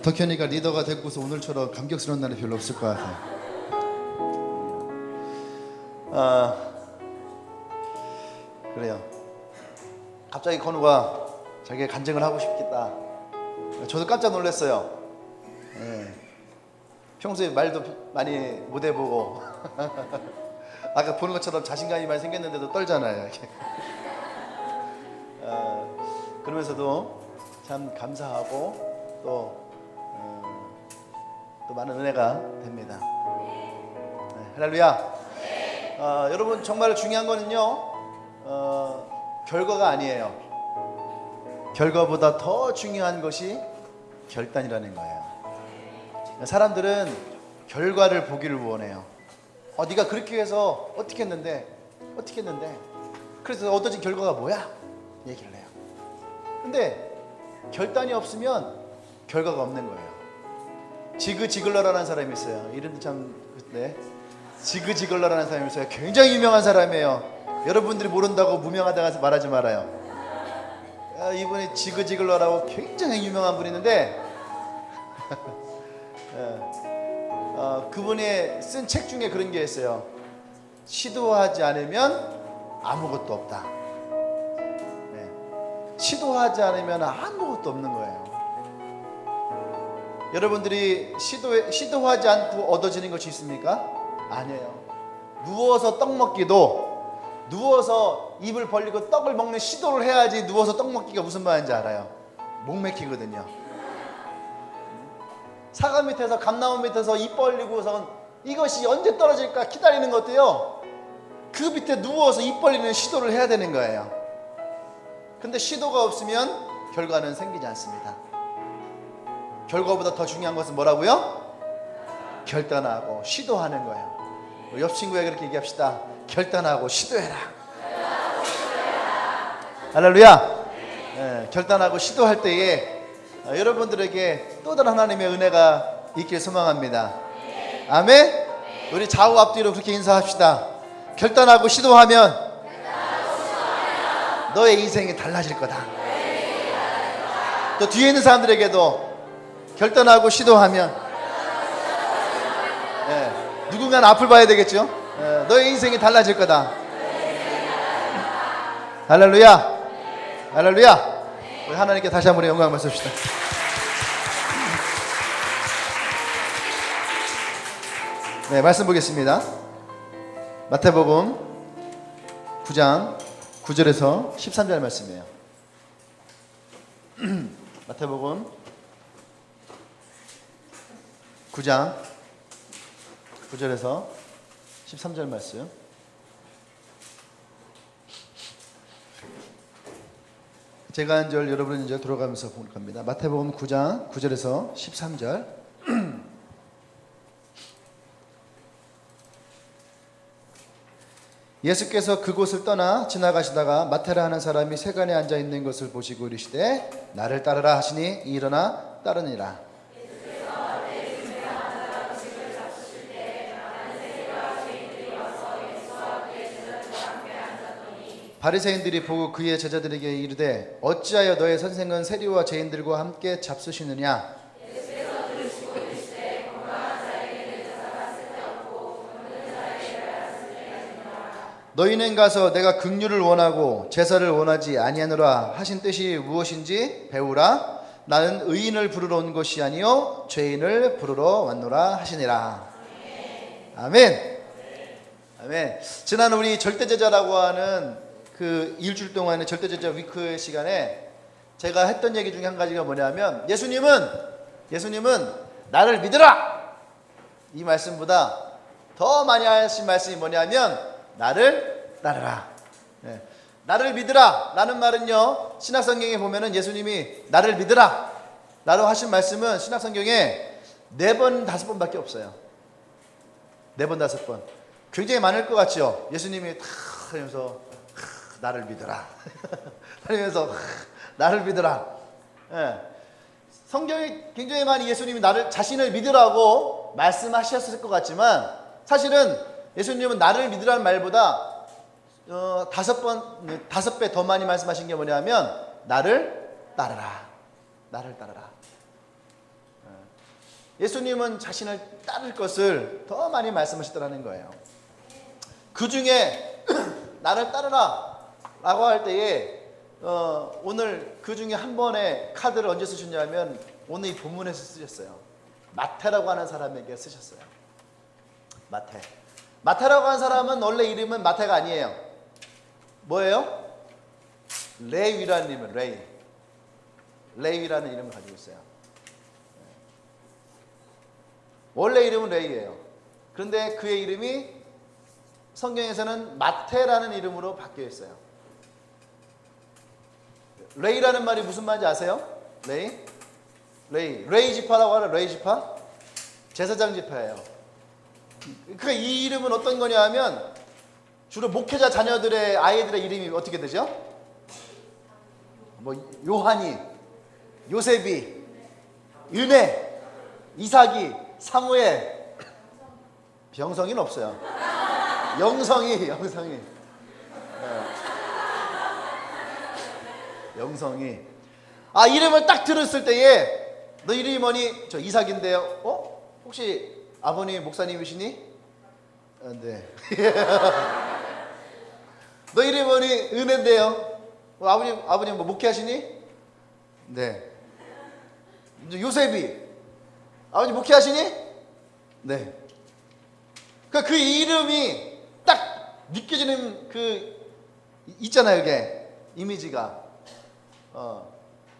덕현이가 리더가 됐고서 오늘처럼 감격스러운 날이 별로 없을 것 같아요. 그래요. 갑자기 건우가 자기가 간증을 하고 싶겠다. 저도 깜짝 놀랐어요. 예. 평소에 말도 많이 못 해보고 아까 보는 것처럼 자신감이 많이 생겼는데도 떨잖아요. 이렇게. 그러면서도 참 감사하고 또 많은 은혜가 됩니다. 네, 할렐루야. 여러분 정말 중요한 거는요, 결과가 아니에요. 결과보다 더 중요한 것이 결단이라는 거예요. 사람들은 결과를 보기를 원해요. 네가 그렇게 해서 어떻게 했는데 그래서 얻어진 결과가 뭐야? 얘기를 해요. 근데 결단이 없으면 결과가 없는 거예요. 지그 지글러라는 사람이 있어요. 이름도 참 지그 지글러라는 사람이 있어요. 굉장히 유명한 사람이에요. 여러분들이 모른다고 무명하다고 말하지 말아요. 이분이 지그 지글러라고 굉장히 유명한 분이 있는데 그분이 쓴 책 중에 그런 게 있어요. 시도하지 않으면 아무것도 없다. 시도하지 않으면 아무것도 없는 거예요. 여러분들이 시도하지 않고 얻어지는 것이 있습니까? 아니에요. 누워서 떡 먹기도, 누워서 입을 벌리고 떡을 먹는 시도를 해야지. 누워서 떡 먹기가 무슨 말인지 알아요? 목 맥히거든요. 사과 밑에서, 감나무 밑에서 입 벌리고선 이것이 언제 떨어질까 기다리는 것도요, 그 밑에 누워서 입 벌리는 시도를 해야 되는 거예요. 근데 시도가 없으면 결과는 생기지 않습니다. 결과보다 더 중요한 것은 뭐라고요? 결단하고 시도하는 거예요. 옆 친구에게 그렇게 얘기합시다. 결단하고 시도해라. 할렐루야. 네, 결단하고 시도할 때에 여러분들에게 또 다른 하나님의 은혜가 있길 소망합니다. 아멘. 우리 좌우 앞뒤로 그렇게 인사합시다. 결단하고 시도하면 너의 인생이 달라질 거다. 또 뒤에 있는 사람들에게도 결단하고 시도하면, 누군가는 앞을 봐야 되겠죠. 너의 인생이 달라질 거다. 할렐루야. 할렐루야. 우리 하나님께 다시 한번 영광을 받습시다. 네, 말씀 보겠습니다. 마태복음 9장 9절에서 13절 말씀이에요. 마태복음 9장 9절에서 13절 말씀. 제가 한 절 여러분은 이제 들어가면서 볼 겁니다. 마태복음 9장 9절에서 13절. 예수께서 그곳을 떠나 지나가시다가 마태라 하는 사람이 세간에 앉아 있는 것을 보시고 이르시되 나를 따르라 하시니 일어나 따르니라. 바리새인들이 보고 그의 제자들에게 이르되 어찌하여 너의 선생은 세리와 죄인들과 함께 잡수시느냐. 너희는 가서 내가 긍휼을 원하고 제사를 원하지 아니하노라 하신 뜻이 무엇인지 배우라. 나는 의인을 부르러 온 것이 아니요 죄인을 부르러 왔노라 하시니라. 아멘. 아멘. 지난 우리 절대제자라고 하는 그 일주일 동안의 절대제자 위크 시간에 제가 했던 얘기 중에 한 가지가 뭐냐면, 예수님은 나를 믿으라, 이 말씀보다 더 많이 하신 말씀이 뭐냐면 나를 따르라. 나를 믿으라 라는 말은요, 신약성경에 보면은 예수님이 나를 믿으라 라고 하신 말씀은 신약성경에 4번 5번밖에 없어요. 4번 5번. 굉장히 많을 것 같죠. 예수님이 탁 하면서 나를 믿어라 하면서 나를 믿어라. 성경에 굉장히 많이 예수님이 자신을 믿으라고 말씀하셨을 것 같지만, 사실은 예수님은 나를 믿으라는 말보다 5배 더 많이 말씀하신 게 뭐냐면 나를 따르라. 나를 따르라. 예수님은 자신을 따를 것을 더 많이 말씀하시더라는 거예요. 그 중에 나를 따르라 라고 할 때에 오늘 그 중에 한 번의 카드를 언제 쓰셨냐면 오늘 이 본문에서 쓰셨어요. 마태라고 하는 사람에게 쓰셨어요. 마태라고 하는 사람은 원래 이름은 마태가 아니에요. 뭐예요? 레위라는 이름을 레위라는 이름을 가지고 있어요. 원래 이름은 레위예요. 그런데 그의 이름이 성경에서는 마태라는 이름으로 바뀌어 있어요. 레이라는 말이 무슨 말인지 아세요? 레이 지파라고 하는 레이 지파? 제사장 지파예요. 그러니까 이 이름은 어떤 거냐 하면 주로 목회자 자녀들의 아이들의 이름이 어떻게 되죠? 뭐 요한이, 요셉이, 은혜, 이삭이, 사무엘. 병성이는 없어요. 영성이. 영성이. 아, 이름을 딱 들었을 때에 너 이름이 뭐니? 저 이삭인데요. 혹시 아버님 목사님이시니? 네. 너 이름이 뭐니? 은혜인데요. 아버님 뭐 목회하시니? 네. 요셉이 아버님 목회하시니? 네. 그러니까 그 이름이 딱 느껴지는 그 있잖아요, 이게 이미지가.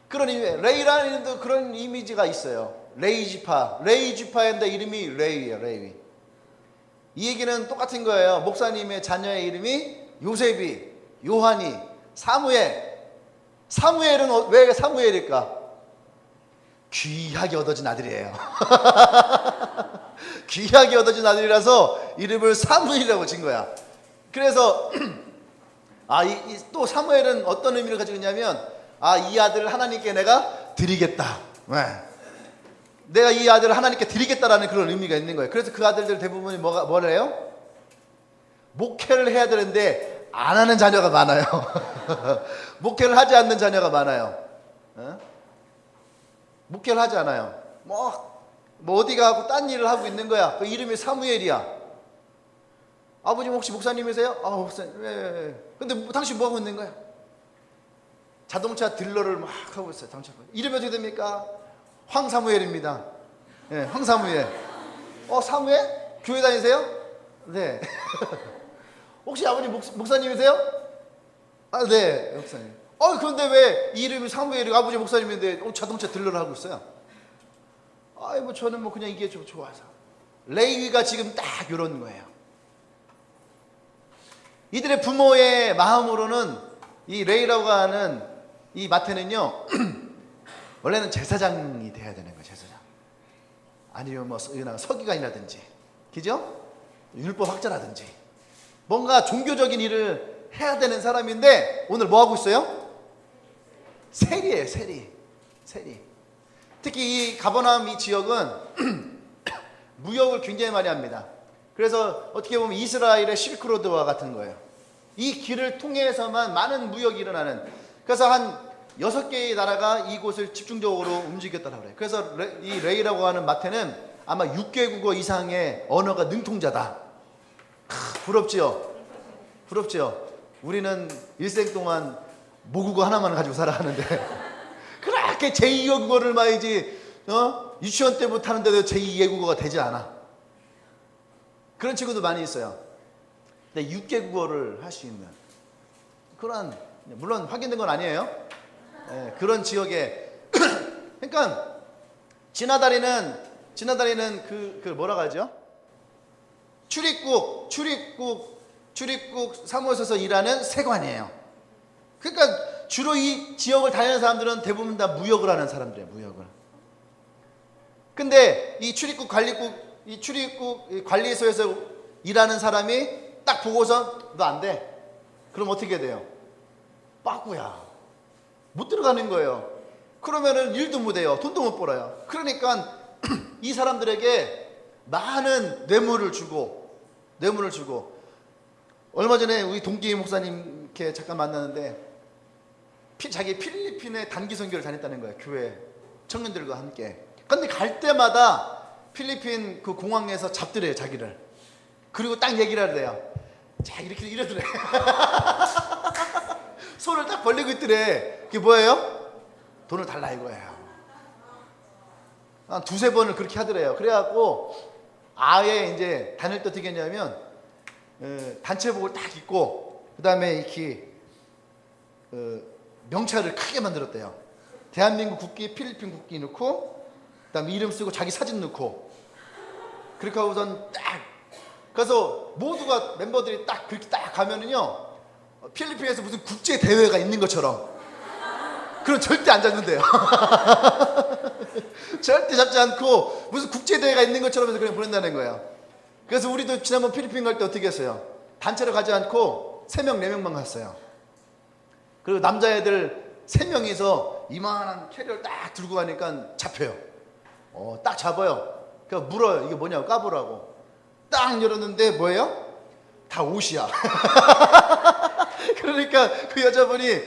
그런 이미 레이라는 이름도 그런 이미지가 있어요. 레이 지파인데 이름이 레위예요, 레위. 이 얘기는 똑같은 거예요. 목사님의 자녀의 이름이 요셉이, 요한이, 사무엘은 왜 사무엘일까? 귀하게 얻어진 아들이에요. 귀하게 얻어진 아들이라서 이름을 사무엘이라고 진 거야. 그래서 또 사무엘은 어떤 의미를 가지고 있냐면 이 아들을 하나님께 내가 드리겠다. 내가 이 아들을 하나님께 드리겠다라는 그런 의미가 있는 거예요. 그래서 그 아들들 대부분이 뭐를 해요? 목회를 해야 되는데 안 하는 자녀가 많아요. 목회를 하지 않는 자녀가 많아요. 목회를 하지 않아요. 뭐 어디 가고 딴 일을 하고 있는 거야. 그 이름이 사무엘이야. 아버님 혹시 목사님이세요? 목사님. 왜? 근데 당신 뭐 하고 있는 거야? 자동차 딜러를 막 하고 있어요. 이름이 어떻게 됩니까? 황사무엘입니다. 네, 황사무엘. 사무엘? 교회 다니세요? 네. 혹시 아버님 목사님이세요? 네, 목사님. 그런데 왜 이름이 사무엘이고 아버지 목사님인데 자동차 딜러를 하고 있어요? 저는 그냥 이게 좀 좋아서. 레위가 지금 딱 이런 거예요. 이들의 부모의 마음으로는 이 레이라고 하는 이 마태는요, 원래는 제사장이 돼야 되는 거예요, 제사장. 아니면 뭐 서기관이라든지, 그죠? 율법 학자라든지, 뭔가 종교적인 일을 해야 되는 사람인데, 오늘 뭐 하고 있어요? 세리예요, 세리. 특히 이 가버나움 이 지역은 무역을 굉장히 많이 합니다. 그래서 어떻게 보면 이스라엘의 실크로드와 같은 거예요. 이 길을 통해서만 많은 무역이 일어나는. 그래서 한 6개의 나라가 이곳을 집중적으로 움직였다고 그래요. 그래서 이 레이라고 하는 마태는 아마 6개국어 이상의 언어가 능통자다. 부럽지요? 우리는 일생 동안 모국어 하나만 가지고 살아가는데 그렇게 제2의 국어를 말이지 유치원 때부터 하는데도 제2의 국어가 되지 않아. 그런 친구도 많이 있어요. 근데 6개국어를 할 수 있는 그런, 물론 확인된 건 아니에요. 그런 지역에 그러니까 지나다니는 그 뭐라고 하죠? 출입국 사무소에서 일하는 세관이에요. 그러니까 주로 이 지역을 다니는 사람들은 대부분 다 무역을 하는 사람들이에요. 무역을. 근데 이 출입국 관리소에서 일하는 사람이 딱 보고서 너 안 돼. 그럼 어떻게 돼요? 빠꾸야. 못 들어가는 거예요. 그러면은 일도 못 해요. 돈도 못 벌어요. 그러니까 이 사람들에게 많은 뇌물을 주고 얼마 전에 우리 동기 목사님 이렇게 잠깐 만났는데 자기 필리핀에 단기 선교를 다녔다는 거예요. 교회 청년들과 함께. 근데 갈 때마다 필리핀 그 공항에서 잡더래요, 자기를. 그리고 딱 얘기를 하래요. 자, 이렇게 이러더래. 손을 딱 벌리고 있더래. 그게 뭐예요? 돈을 달라 이거예요. 한 두세 번을 그렇게 하더래요. 그래갖고 아예 이제 다닐 때 어떻게 했냐면 단체복을 딱 입고 그 다음에 이렇게 명찰을 크게 만들었대요. 대한민국 국기, 필리핀 국기 넣고 그 다음에 이름 쓰고 자기 사진 넣고 그렇게 하고선 딱 그래서 모두가 멤버들이 딱 그렇게 딱 가면은요 필리핀에서 무슨 국제 대회가 있는 것처럼 그럼 절대 안 잡는데요. 절대 잡지 않고 무슨 국제 대회가 있는 것처럼 해서 그냥 보낸다는 거예요. 그래서 우리도 지난번 필리핀 갈 때 어떻게 했어요? 단체로 가지 않고 3명 4명만 갔어요. 그리고 남자애들 3명이서 이만한 캐리어를 딱 들고 가니까 잡혀요. 딱 잡아요. 그러니까 물어요. 이게 뭐냐고 까보라고. 딱 열었는데 뭐예요? 다 옷이야. 그러니까 그 여자분이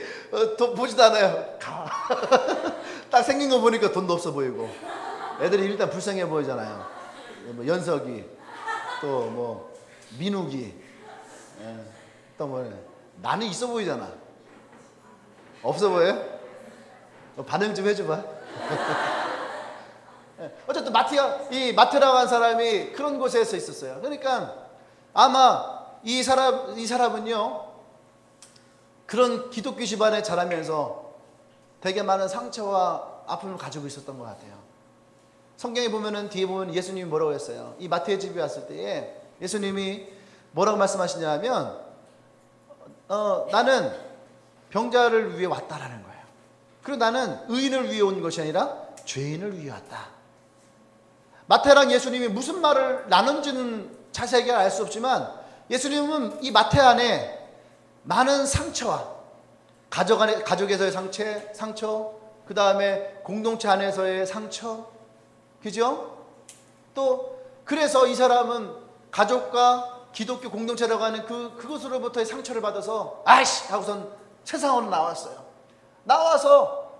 돈 보지도 않아요. 가. 딱 생긴 거 보니까 돈도 없어 보이고 애들이 일단 불쌍해 보이잖아요. 뭐 연석이 또 뭐 민욱이 또 뭐 나는 있어 보이잖아. 없어 보여요? 반응 좀 해줘봐. 어쨌든 마태라고 한 사람이 그런 곳에서 있었어요. 그러니까 아마 이 사람은요 그런 기독교 집안에 자라면서 되게 많은 상처와 아픔을 가지고 있었던 것 같아요. 성경에 보면은 뒤에 보면 예수님이 뭐라고 했어요? 이 마태의 집에 왔을 때에 예수님이 뭐라고 말씀하시냐면 나는 병자를 위해 왔다라는 거예요. 그리고 나는 의인을 위해 온 것이 아니라 죄인을 위해 왔다. 마태랑 예수님이 무슨 말을 나눈지는 자세하게 알 수 없지만 예수님은 이 마태 안에 많은 상처와 가족에서의 상처, 그 다음에 공동체 안에서의 상처, 그죠? 또 그래서 이 사람은 가족과 기독교 공동체라고 하는 그것으로부터의 상처를 받아서 아이씨 하고선 세상으로 나왔어요. 나와서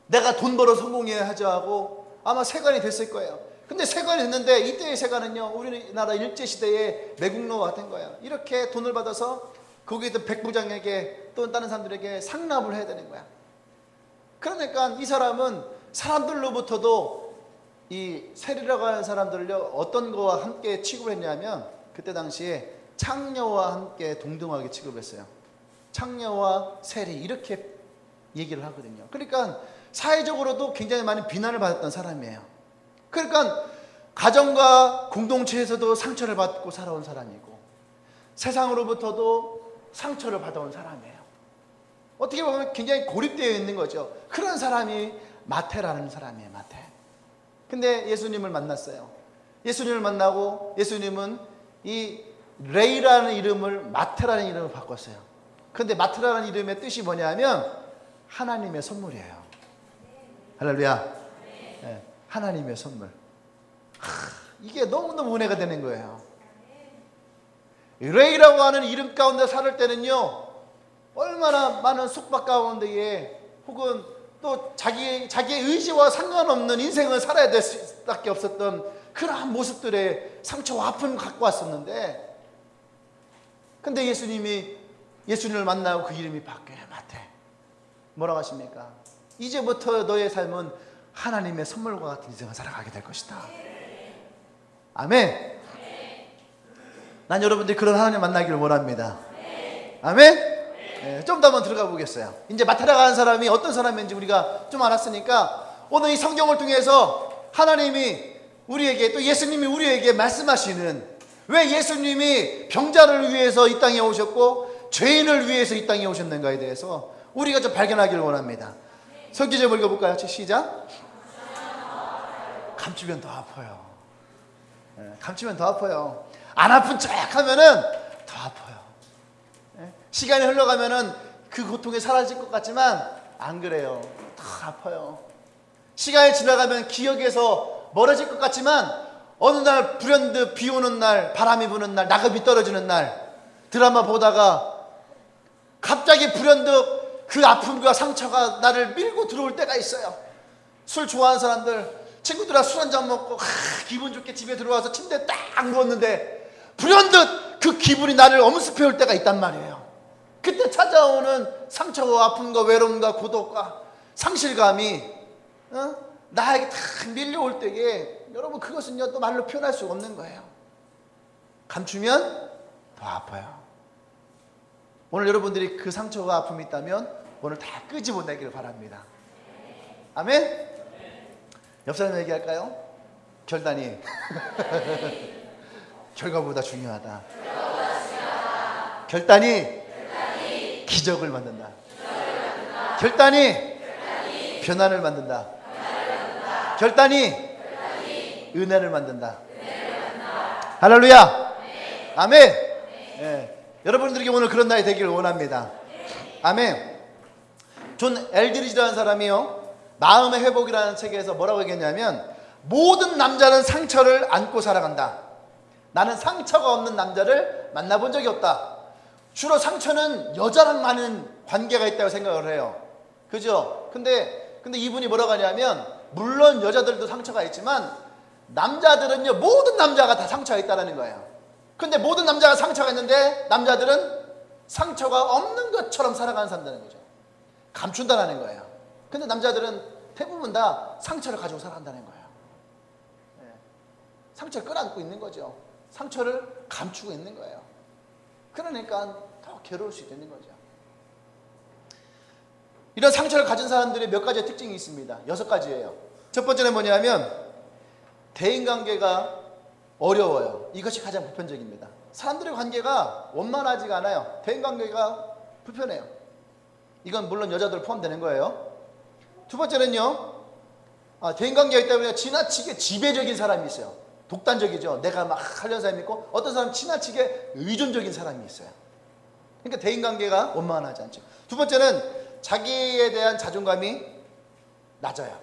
내가 돈 벌어 성공해야 하자 하고 아마 세관이 됐을 거예요. 근데 세관이 됐는데 이때의 세관은요 우리나라 일제시대의 매국노 같은 거예요. 이렇게 돈을 받아서 거기에 있던 백부장에게 또는 다른 사람들에게 상납을 해야 되는 거야. 그러니까 이 사람은 사람들로부터도 이 세리라고 하는 사람들을요 어떤 거와 함께 취급을 했냐면 그때 당시에 창녀와 함께 동등하게 취급했어요. 창녀와 세리 이렇게 얘기를 하거든요. 그러니까 사회적으로도 굉장히 많은 비난을 받았던 사람이에요. 그러니까 가정과 공동체에서도 상처를 받고 살아온 사람이고 세상으로부터도 상처를 받아온 사람이에요. 어떻게 보면 굉장히 고립되어 있는 거죠. 그런 사람이 마태라는 사람이에요. 마태. 근데 예수님을 만났어요. 예수님을 만나고 예수님은 이 레이라는 이름을 마태라는 이름을 바꿨어요. 그런데 마태라는 이름의 뜻이 뭐냐면 하나님의 선물이에요. 할렐루야. 네, 하나님의 선물. 이게 너무너무 은혜가 되는 거예요. 레이라고 하는 이름 가운데 살을 때는요 얼마나 많은 속박 가운데에 혹은 또 자기의 의지와 상관없는 인생을 살아야 될 수밖에 없었던 그러한 모습들의 상처와 아픔을 갖고 왔었는데 근데 예수님을 만나고 그 이름이 바뀌어요. 마태. 뭐라고 하십니까? 이제부터 너의 삶은 하나님의 선물과 같은 인생을 살아가게 될 것이다. 아멘. 난 여러분들이 그런 하나님 만나기를 원합니다. 아멘. 네, 좀 더 한번 들어가 보겠어요. 이제 마태라고 하는 사람이 어떤 사람인지 우리가 좀 알았으니까 오늘 이 성경을 통해서 하나님이 우리에게 또 예수님이 우리에게 말씀하시는 왜 예수님이 병자를 위해서 이 땅에 오셨고 죄인을 위해서 이 땅에 오셨는가에 대해서 우리가 좀 발견하기를 원합니다. 성경 좀 읽어볼까요? 시작. 감추면 더 아파요. 네, 감추면 더 아파요. 안 아픈 척 하면은 더 아파요. 네? 시간이 흘러가면은 그 고통이 사라질 것 같지만 안 그래요. 더 아파요. 시간이 지나가면 기억에서 멀어질 것 같지만 어느 날 불현듯 비 오는 날, 바람이 부는 날, 낙엽이 떨어지는 날 드라마 보다가 갑자기 불현듯 그 아픔과 상처가 나를 밀고 들어올 때가 있어요. 술 좋아하는 사람들 친구들하고 술 한잔 먹고 기분 좋게 집에 들어와서 침대에 딱 누웠는데 불현듯 그 기분이 나를 엄습해올 때가 있단 말이에요. 그때 찾아오는 상처와 아픔과 외로움과 고독과 상실감이 나에게 딱 밀려올 때에 여러분 그것은요 또 말로 표현할 수 없는 거예요. 감추면 더 아파요. 오늘 여러분들이 그 상처와 아픔이 있다면 오늘 다 끄집어내기를 바랍니다. 아멘? 옆 사람 얘기할까요? 결단이 결과보다 중요하다. 결단이 기적을 만든다. 결단이 변화를 만든다. 결단이 은혜를 만든다. 할렐루야. 아멘. 예. 여러분들에게 오늘 그런 날이 되기를 원합니다. 아멘. 존 엘드리지라는 사람이요 마음의 회복이라는 책에서 뭐라고 얘기했냐면 모든 남자는 상처를 안고 살아간다. 나는 상처가 없는 남자를 만나본 적이 없다. 주로 상처는 여자랑 많은 관계가 있다고 생각을 해요. 그죠? 근데 이분이 뭐라고 하냐면 물론 여자들도 상처가 있지만 남자들은요 모든 남자가 다 상처가 있다는 거예요. 근데 모든 남자가 상처가 있는데 남자들은 상처가 없는 것처럼 살아가는 사람들인 거죠. 감춘다는 거예요. 근데 남자들은 대부분 다 상처를 가지고 살아간다는 거예요. 상처를 끌어안고 있는 거죠. 상처를 감추고 있는 거예요. 그러니까 더 괴로울 수 있는 거죠. 이런 상처를 가진 사람들의 몇 가지의 특징이 있습니다. 6가지예요. 첫 번째는 뭐냐면 대인관계가 어려워요. 이것이 가장 보편적입니다. 사람들의 관계가 원만하지가 않아요. 대인관계가 불편해요. 이건 물론 여자들 포함되는 거예요. 두 번째는요, 대인관계가 있다 보니까 지나치게 지배적인 사람이 있어요. 독단적이죠. 내가 막 하려는 사람이 있고 어떤 사람은 지나치게 의존적인 사람이 있어요. 그러니까 대인관계가 원만하지 않죠. 두 번째는 자기에 대한 자존감이 낮아요.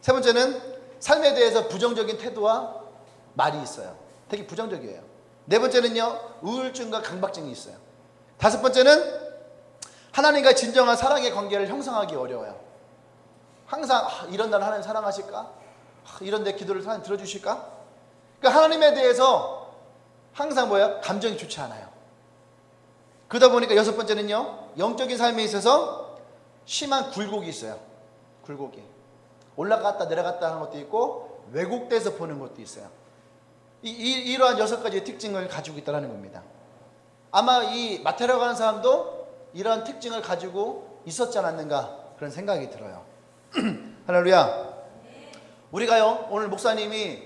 세 번째는 삶에 대해서 부정적인 태도와 말이 있어요. 되게 부정적이에요. 네 번째는요, 우울증과 강박증이 있어요. 다섯 번째는 하나님과 진정한 사랑의 관계를 형성하기 어려워요. 항상 이런 날 하나님 사랑하실까? 이런 내 기도를 하나님 들어주실까? 그러니까 하나님에 대해서 항상 감정이 좋지 않아요. 그러다 보니까 여섯 번째는요, 영적인 삶에 있어서 심한 굴곡이 있어요. 굴곡이. 올라갔다 내려갔다 하는 것도 있고 왜곡돼서 보는 것도 있어요. 이러한 6가지의 특징을 가지고 있다는 겁니다. 아마 이 마태라고 하는 사람도 이러한 특징을 가지고 있었지 않았는가 그런 생각이 들어요. 할렐루야. 우리가요 오늘 목사님이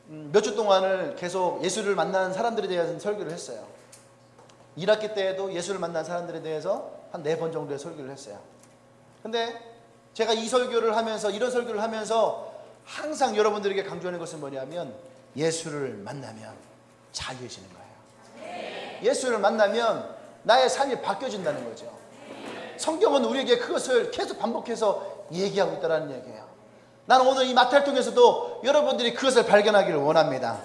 몇 주 동안을 계속 예수를 만나는 사람들에 대해서 설교를 했어요. 1학기 때에도 예수를 만난 사람들에 대해서 한 4번 정도의 설교를 했어요. 근데 제가 이 설교를 하면서 이런 설교를 하면서 항상 여러분들에게 강조하는 것은 뭐냐면 예수를 만나면 자유해지는 거예요. 예수를 만나면 나의 삶이 바뀌어진다는 거죠. 성경은 우리에게 그것을 계속 반복해서 얘기하고 있다는 얘기예요. 나는 오늘 이 마태를 통해서도 여러분들이 그것을 발견하기를 원합니다.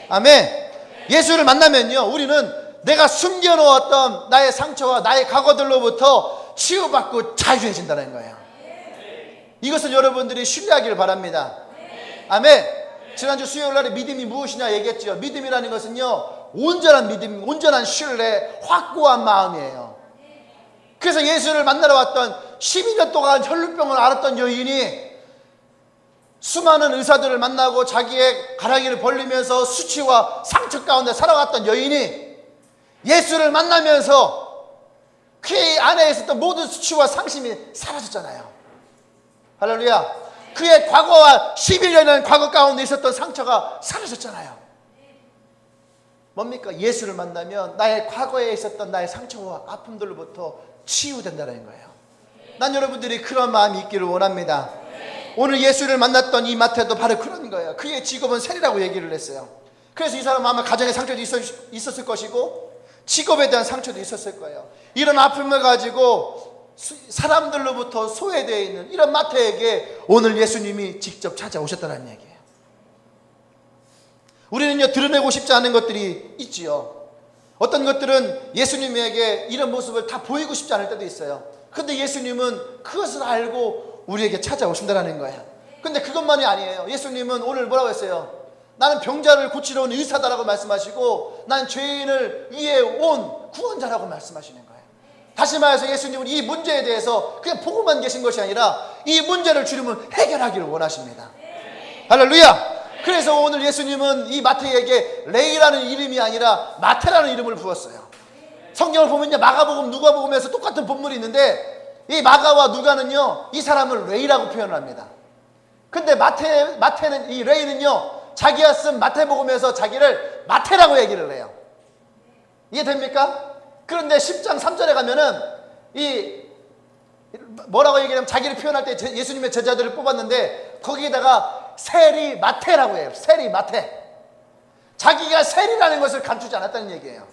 아멘. 예수를 만나면요 우리는 내가 숨겨놓았던 나의 상처와 나의 과거들로부터 치유받고 자유해진다는 거예요. 이것을 여러분들이 신뢰하기를 바랍니다. 아멘. 지난주 수요일날에 믿음이 무엇이냐 얘기했죠. 믿음이라는 것은요 온전한 믿음, 온전한 신뢰, 확고한 마음이에요. 그래서 예수를 만나러 왔던 12년 동안 혈루병을 앓았던 여인이 수많은 의사들을 만나고 자기의 가랑이를 벌리면서 수치와 상처 가운데 살아왔던 여인이 예수를 만나면서 그의 안에 있었던 모든 수치와 상심이 사라졌잖아요. 할렐루야. 그의 과거와 11년의 과거 가운데 있었던 상처가 사라졌잖아요. 뭡니까? 예수를 만나면 나의 과거에 있었던 나의 상처와 아픔들로부터 치유된다는 거예요. 난 여러분들이 그런 마음이 있기를 원합니다. 오늘 예수를 만났던 이 마태도 바로 그런 거예요. 그의 직업은 세리라고 얘기를 했어요. 그래서 이 사람은 아마 가정의 상처도 있었을 것이고 직업에 대한 상처도 있었을 거예요. 이런 아픔을 가지고 사람들로부터 소외되어 있는 이런 마태에게 오늘 예수님이 직접 찾아오셨다는 얘기예요. 우리는요 드러내고 싶지 않은 것들이 있지요. 어떤 것들은 예수님에게 이런 모습을 다 보이고 싶지 않을 때도 있어요. 근데 예수님은 그것을 알고 우리에게 찾아오신다는 거예요. 근데 그것만이 아니에요. 예수님은 오늘 뭐라고 했어요? 나는 병자를 고치러 온 의사다라고 말씀하시고 난 죄인을 위해 온 구원자라고 말씀하시는 거예요. 다시 말해서 예수님은 이 문제에 대해서 그냥 보고만 계신 것이 아니라 이 문제를 주님은 해결하기를 원하십니다. 할렐루야. 그래서 오늘 예수님은 이 마태에게 레이라는 이름이 아니라 마태라는 이름을 부었어요. 성경을 보면요, 마가복음, 누가복음에서 똑같은 본문이 있는데 이 마가와 누가는요 이 사람을 레이라고 표현합니다. 근데 마태는, 이 레이는요 자기가 쓴 마태복음에서 자기를 마태라고 얘기를 해요. 이해됩니까? 그런데 10장 3절에 가면은 이 뭐라고 얘기하면 자기를 표현할 때 예수님의 제자들을 뽑았는데 거기에다가 세리 마태라고 해요. 세리 마태. 자기가 세리라는 것을 감추지 않았다는 얘기예요.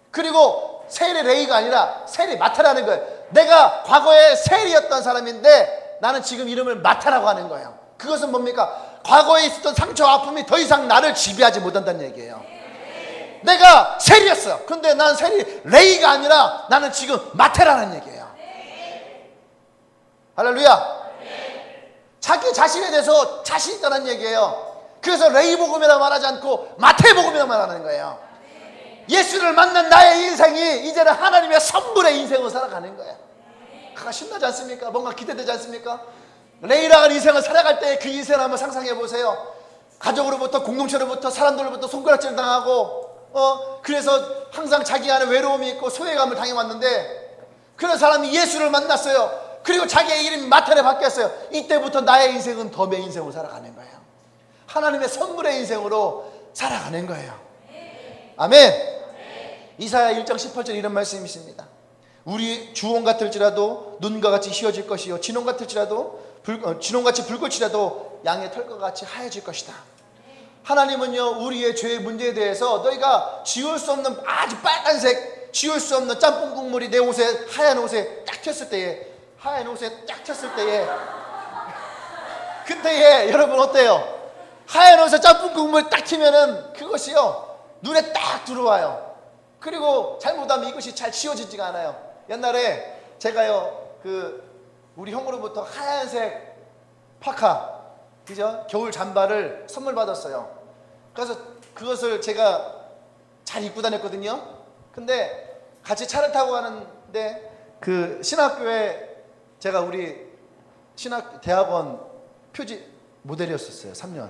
그리고 세리 레이가 아니라 세리 마태라는 거예요. 내가 과거에 세리였던 사람인데 나는 지금 이름을 마태라고 하는 거예요. 그것은 뭡니까? 과거에 있었던 상처와 아픔이 더 이상 나를 지배하지 못한다는 얘기예요. 내가 세리였어. 근데 난 세리 레이가 아니라 나는 지금 마태라는 얘기예요. 할렐루야. 자기 자신에 대해서 자신 있다는 얘기예요. 그래서 레이 복음이라고 말하지 않고 마태 복음이라고 말하는 거예요. 예수를 만난 나의 인생이 이제는 하나님의 선물의 인생으로 살아가는 거예요. 신나지 않습니까? 뭔가 기대되지 않습니까? 레이라는 인생을 살아갈 때 그 인생을 한번 상상해 보세요. 가족으로부터, 공동체로부터, 사람들로부터 손가락질 당하고 그래서 항상 자기 안에 외로움이 있고 소외감을 당해왔는데 그런 사람이 예수를 만났어요. 그리고 자기의 이름이 마태로 바뀌었어요. 이때부터 나의 인생은 덤의 인생으로 살아가는 거예요. 하나님의 선물의 인생으로 살아가는 거예요. 아멘. 이사야 1장 18절 이런 말씀이 있습니다. 우리 주홍 같을지라도 눈과 같이 휘어질 것이요 진홍 같을지라도 진홍같이 붉을지라도 양의 털과 같이 하얘질 것이다. 하나님은요 우리의 죄의 문제에 대해서 너희가 지울 수 없는 아주 빨간색, 지울 수 없는 짬뽕 국물이 내 옷에, 하얀 옷에 딱 튀었을 때에, 하얀 옷에 딱 튀었을 때에, 그때에 여러분 어때요? 하얀 옷에 짬뽕 국물이 딱 튀면은 그것이요 눈에 딱 들어와요. 그리고 잘못하면 이것이 잘 지워지지가 않아요. 옛날에 제가요 우리 형으로부터 하얀색 파카, 그죠? 겨울 잠바를 선물 받았어요. 그래서 그것을 제가 잘 입고 다녔거든요. 근데 같이 차를 타고 가는데 그 신학교에 제가 우리 대학원 표지 모델이었었어요. 3년.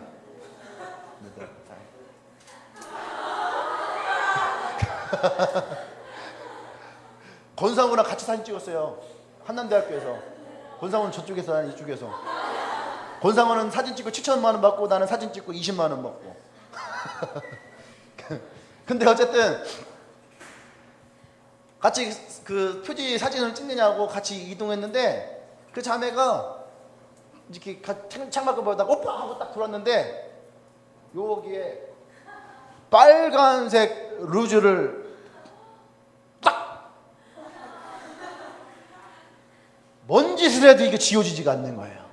권상우랑 같이 사진 찍었어요. 한남대학교에서. 권상우는 저쪽에서, 나는 이쪽에서. 권상우는 사진 찍고 7천만 원 받고 나는 사진 찍고 20만 원 받고. 근데 어쨌든 같이 그 표지 사진을 찍느냐고 같이 이동했는데 그 자매가 이렇게 창밖을 보다가 오빠 하고 딱 들어왔는데 여기에 빨간색 루즈를 딱 뭔 짓을 해도 이게 지워지지가 않는 거예요.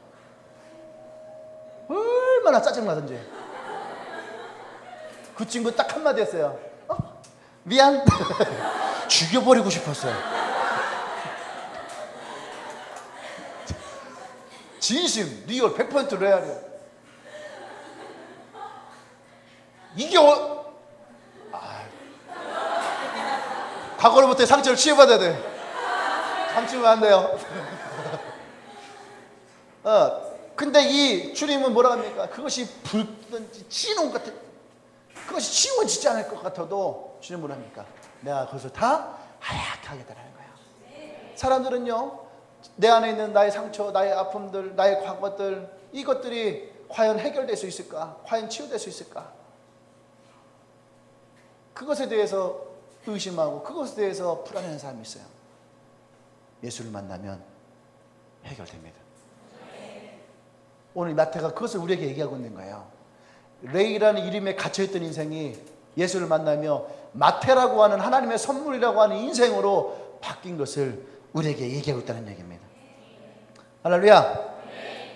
얼마나 짜증나던지. 그 친구 딱 한마디 했어요. 미안. 죽여버리고 싶었어요. 진심, 리얼, 100% 레알이에요. 이게 과거로부터의 상처를 치유받아야 돼. 감추면 안 돼요. 근데 이 주님은 뭐라 합니까? 그것이 붉든지 진홍 같은, 그것이 지워지지 않을 것 같아도 주님은 뭐라 합니까? 내가 그것을 다 하얗게 하겠다는 거예요. 사람들은요, 내 안에 있는 나의 상처, 나의 아픔들, 나의 과거들, 이것들이 과연 해결될 수 있을까? 과연 치유될 수 있을까? 그것에 대해서 의심하고 그것에 대해서 불안해하는 사람이 있어요. 예수를 만나면 해결됩니다. 오늘 마태가 그것을 우리에게 얘기하고 있는 거예요. 레이라는 이름에 갇혀있던 인생이 예수를 만나며 마태라고 하는 하나님의 선물이라고 하는 인생으로 바뀐 것을 우리에게 얘기하고 있다는 얘기입니다. 할렐루야.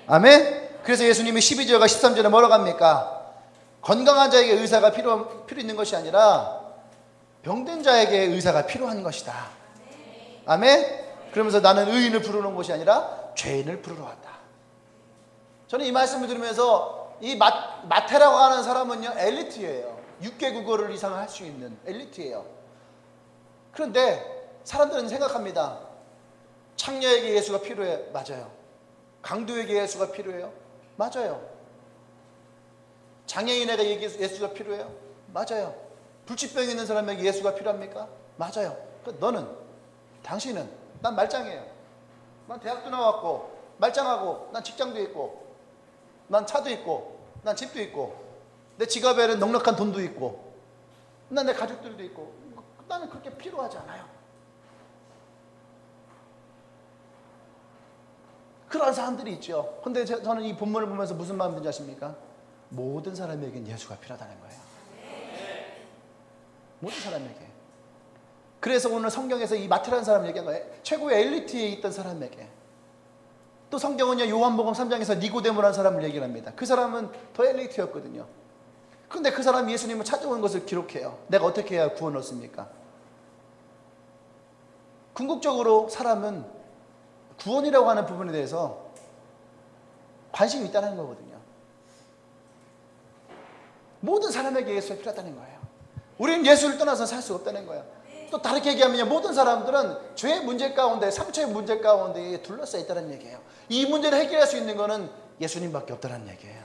아멘. 그래서 예수님이 12절과 13절에 뭐라고 합니까? 건강한 자에게 의사가 필요 있는 것이 아니라 병든 자에게 의사가 필요한 것이다. 아멘. 그러면서 나는 의인을 부르는 것이 아니라 죄인을 부르러 왔다. 저는 이 말씀을 들으면서 이 마태라고 하는 사람은요, 엘리트예요. 6개 국어를 이상 할 수 있는 엘리트예요. 그런데 사람들은 생각합니다. 창녀에게 예수가 필요해. 맞아요. 강도에게 예수가 필요해요. 맞아요. 장애인에게 예수가 필요해요. 맞아요. 불치병 있는 사람에게 예수가 필요합니까? 맞아요. 너는, 당신은, 난 말짱이에요. 난 대학도 나왔고 말짱하고, 난 직장도 있고, 난 차도 있고, 난 집도 있고, 내 지갑에는 넉넉한 돈도 있고, 난 내 가족들도 있고, 나는 그렇게 필요하지 않아요. 그런 사람들이 있죠. 근데 저는 이 본문을 보면서 무슨 마음이 드는지 아십니까? 모든 사람에겐 예수가 필요하다는 거예요. 모든 사람에게. 그래서 오늘 성경에서 이 마태라는 사람을 얘기한 거예요. 최고의 엘리트에 있던 사람에게. 또 성경은요, 요한복음 3장에서 니고데모라는 사람을 얘기합니다. 그 사람은 더 엘리트였거든요. 그런데 그 사람이 예수님을 찾아온 것을 기록해요. 내가 어떻게 해야 구원을 얻습니까? 궁극적으로 사람은 구원이라고 하는 부분에 대해서 관심이 있다는 거거든요. 모든 사람에게 예수가 필요하다는 거예요. 우리는 예수를 떠나서 살 수 없다는 거예요. 또 다르게 얘기하면 모든 사람들은 죄의 문제 가운데, 상처의 문제 가운데 둘러싸여 있다는 얘기예요. 이 문제를 해결할 수 있는 것은 예수님밖에 없다는 얘기예요.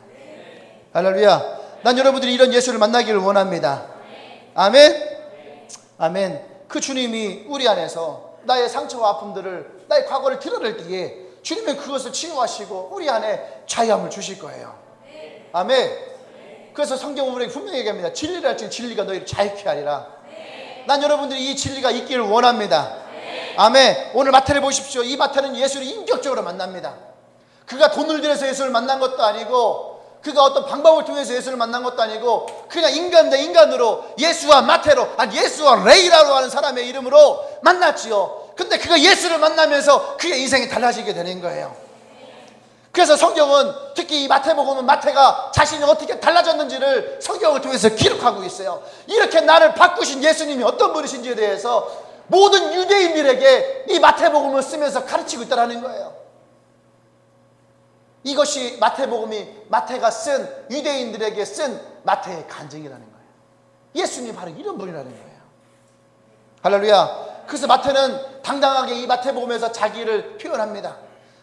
할렐루야. 난 여러분들이 이런 예수를 만나기를 원합니다. 아멘. 아멘. 그 주님이 우리 안에서 나의 상처와 아픔들을, 나의 과거를 드러낼 때에 주님은 그것을 치유하시고 우리 안에 자유함을 주실 거예요. 아멘. 그래서 성경은 우리에게 분명히 얘기합니다. 진리를 알지니 진리가 너희를 자유케 하리라. 난 여러분들이 이 진리가 있기를 원합니다. 아멘. 오늘 마태를 보십시오. 이 마태는 예수를 인격적으로 만납니다. 그가 돈을 들여서 예수를 만난 것도 아니고, 그가 어떤 방법을 통해서 예수를 만난 것도 아니고, 그냥 인간 대 인간으로 예수와 마태로, 아니 예수와 레이라로 하는 사람의 이름으로 만났지요. 근데 그가 예수를 만나면서 그의 인생이 달라지게 되는 거예요. 그래서 성경은, 특히 이 마태복음은 마태가 자신이 어떻게 달라졌는지를 성경을 통해서 기록하고 있어요. 이렇게 나를 바꾸신 예수님이 어떤 분이신지에 대해서 모든 유대인들에게 이 마태복음을 쓰면서 가르치고 있다는 거예요. 이것이 마태복음이 마태가 쓴, 유대인들에게 쓴 마태의 간증이라는 거예요. 예수님이 바로 이런 분이라는 거예요. 할렐루야. 그래서 마태는 당당하게 이 마태복음에서 자기를 표현합니다.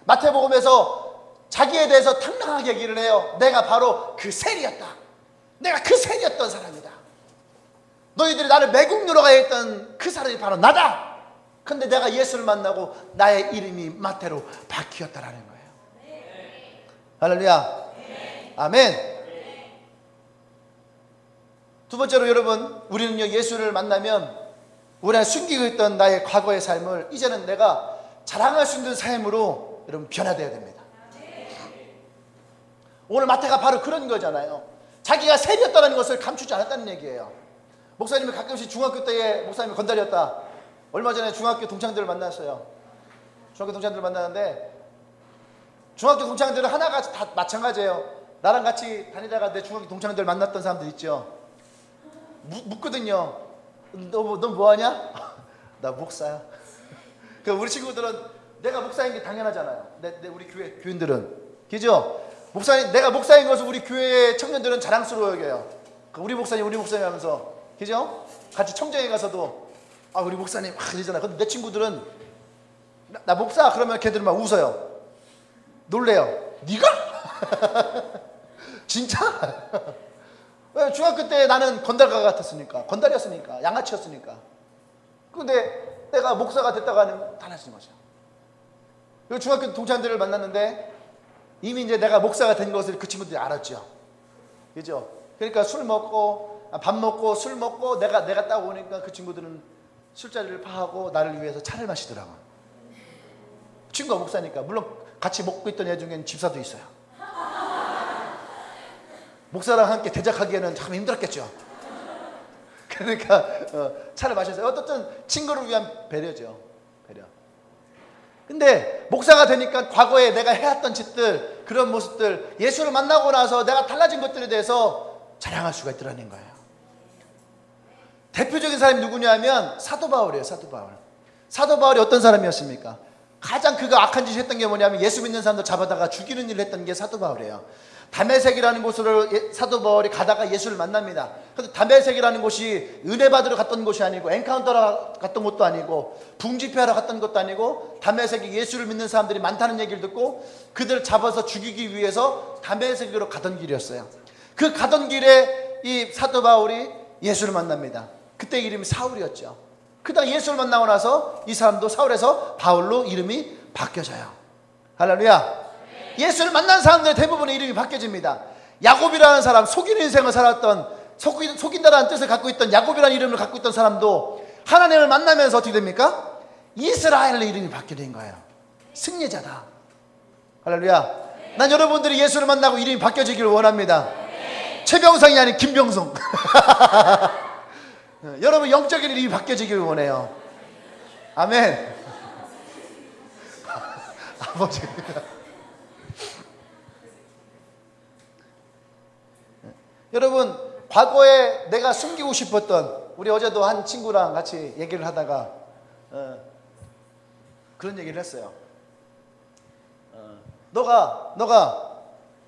마태복음에서 자기에 대해서 당당하게 얘기를 해요. 내가 바로 그 셀이었다. 내가 그 셀이었던 사람이다. 너희들이 나를 매국노로 가야 했던 그 사람이 바로 나다. 근데 내가 예수를 만나고 나의 이름이 마태로 바뀌었다라는 거예요. 할렐루야. 아멘. 두 번째로 여러분, 우리는요, 예수를 만나면 우리가 숨기고 있던 나의 과거의 삶을 이제는 내가 자랑할 수 있는 삶으로 여러분 변화되어야 됩니다. 오늘 마태가 바로 그런 거잖아요. 자기가 셀이었다는 것을 감추지 않았다는 얘기예요. 목사님이 가끔씩 중학교 때에 목사님이 건달이었다. 얼마 전에 중학교 동창들을 만났어요. 중학교 동창들을 만나는데, 중학교 동창들은 하나가 다 마찬가지예요. 나랑 같이 다니다가 내 중학교 동창들 만났던 사람들 있죠. 묻거든요. 너 뭐하냐? 나 목사야. 그 우리 친구들은 내가 목사인 게 당연하잖아요. 우리 교인들은. 그죠? 목사님, 내가 목사인 것을 우리 교회 청년들은 자랑스러워 여겨요. 우리 목사님 하면서. 그죠? 같이 청정에 가서도, 아, 우리 목사님, 이러잖아. 근데 내 친구들은, 나 목사, 그러면 걔들은 막 웃어요. 놀래요. 네가? 진짜? 중학교 때 나는 건달가 같았으니까, 건달이었으니까, 양아치였으니까. 근데 내가 목사가 됐다가 하면 달라진 거죠. 중학교 동창들을 만났는데 이미 이제 내가 목사가 된 것을 그 친구들이 알았죠. 그죠? 그러니까 밥 먹고 술 먹고 내가 딱 오니까 그 친구들은 술자리를 파하고 나를 위해서 차를 마시더라고. 친구가 목사니까. 물론 같이 먹고 있던 애 중에는 집사도 있어요. 목사랑 함께 대적하기에는 참 힘들었겠죠. 그러니까 차를 마셔서 어떻든 친구를 위한 배려죠. 배려. 근데 목사가 되니까 과거에 내가 해왔던 짓들, 그런 모습들, 예수를 만나고 나서 내가 달라진 것들에 대해서 자랑할 수가 있더라는 거예요. 대표적인 사람이 누구냐 하면 사도 바울이에요. 사도 바울. 사도 바울이 어떤 사람이었습니까? 가장 그가 악한 짓을 했던 게 뭐냐면 예수 믿는 사람들 잡아다가 죽이는 일을 했던 게 사도 바울이에요. 다메섹이라는 곳으로 사도 바울이 가다가 예수를 만납니다. 그런데 다메섹이라는 곳이 은혜 받으러 갔던 곳이 아니고 엔카운터로 갔던 곳도 아니고 붕집회하러 갔던 것도 아니고 다메섹이 예수를 믿는 사람들이 많다는 얘기를 듣고 그들을 잡아서 죽이기 위해서 다메섹으로 가던 길이었어요. 그 가던 길에 이 사도 바울이 예수를 만납니다. 그때 이름이 사울이었죠. 그다음 예수를 만나고 나서 이 사람도 사울에서 바울로 이름이 바뀌어져요. 할렐루야. 예수를 만난 사람들의 대부분의 이름이 바뀌어집니다. 야곱이라는 사람, 속이는 인생을 살았던, 속인다라는 뜻을 갖고 있던 야곱이라는 이름을 갖고 있던 사람도 하나님을 만나면서 어떻게 됩니까? 이스라엘의 이름이 바뀌게 된 거예요. 승리자다. 할렐루야. 난 여러분들이 예수를 만나고 이름이 바뀌어지기를 원합니다. 최병성이 아닌 김병성. 여러분 영적인 이름이 바뀌어지기를 원해요. 아멘. 아버지가 여러분 과거에 내가 숨기고 싶었던, 우리 어제도 한 친구랑 같이 얘기를 하다가 그런 얘기를 했어요. 너가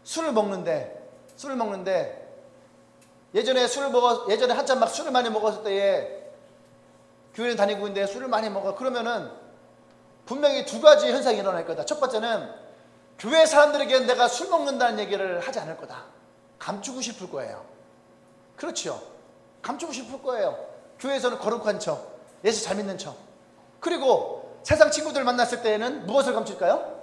술을 먹는데 예전에 한참 막 술을 많이 먹었을 때에 교회를 다니고 있는데 술을 많이 먹어. 그러면은 분명히 두 가지 현상이 일어날 거다. 첫 번째는 교회 사람들에게 내가 술 먹는다는 얘기를 하지 않을 거다. 감추고 싶을 거예요. 그렇죠. 감추고 싶을 거예요. 교회에서는 거룩한 척, 예수 잘 믿는 척. 그리고 세상 친구들 만났을 때에는 무엇을 감출까요?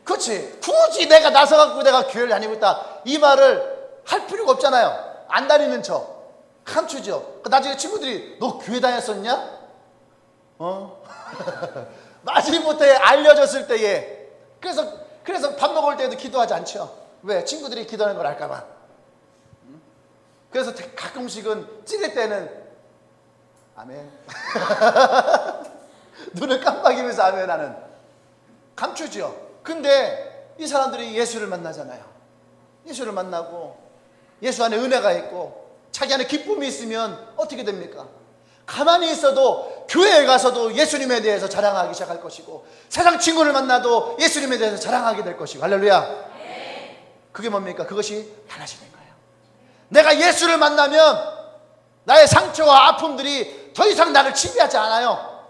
그렇지. 굳이 내가 나서갖고 내가 교회를 다니고 있다 이 말을 할 필요가 없잖아요. 안 다니는 척 감추죠. 나중에 친구들이 너 교회 다녔었냐? 마지못해 알려졌을 때에 그래서 밥 먹을 때도 기도하지 않죠. 왜? 친구들이 기도하는 걸 알까봐. 그래서 가끔씩은 찔릴 때는 아멘. 눈을 깜빡이면서 아멘 하는. 감추죠. 근데 이 사람들이 예수를 만나잖아요. 예수를 만나고 예수 안에 은혜가 있고 자기 안에 기쁨이 있으면 어떻게 됩니까? 가만히 있어도 교회에 가서도 예수님에 대해서 자랑하기 시작할 것이고 세상 친구를 만나도 예수님에 대해서 자랑하게 될 것이고. 할렐루야. 그게 뭡니까? 그것이 달라지는 거예요. 내가 예수를 만나면 나의 상처와 아픔들이 더 이상 나를 지배하지 않아요.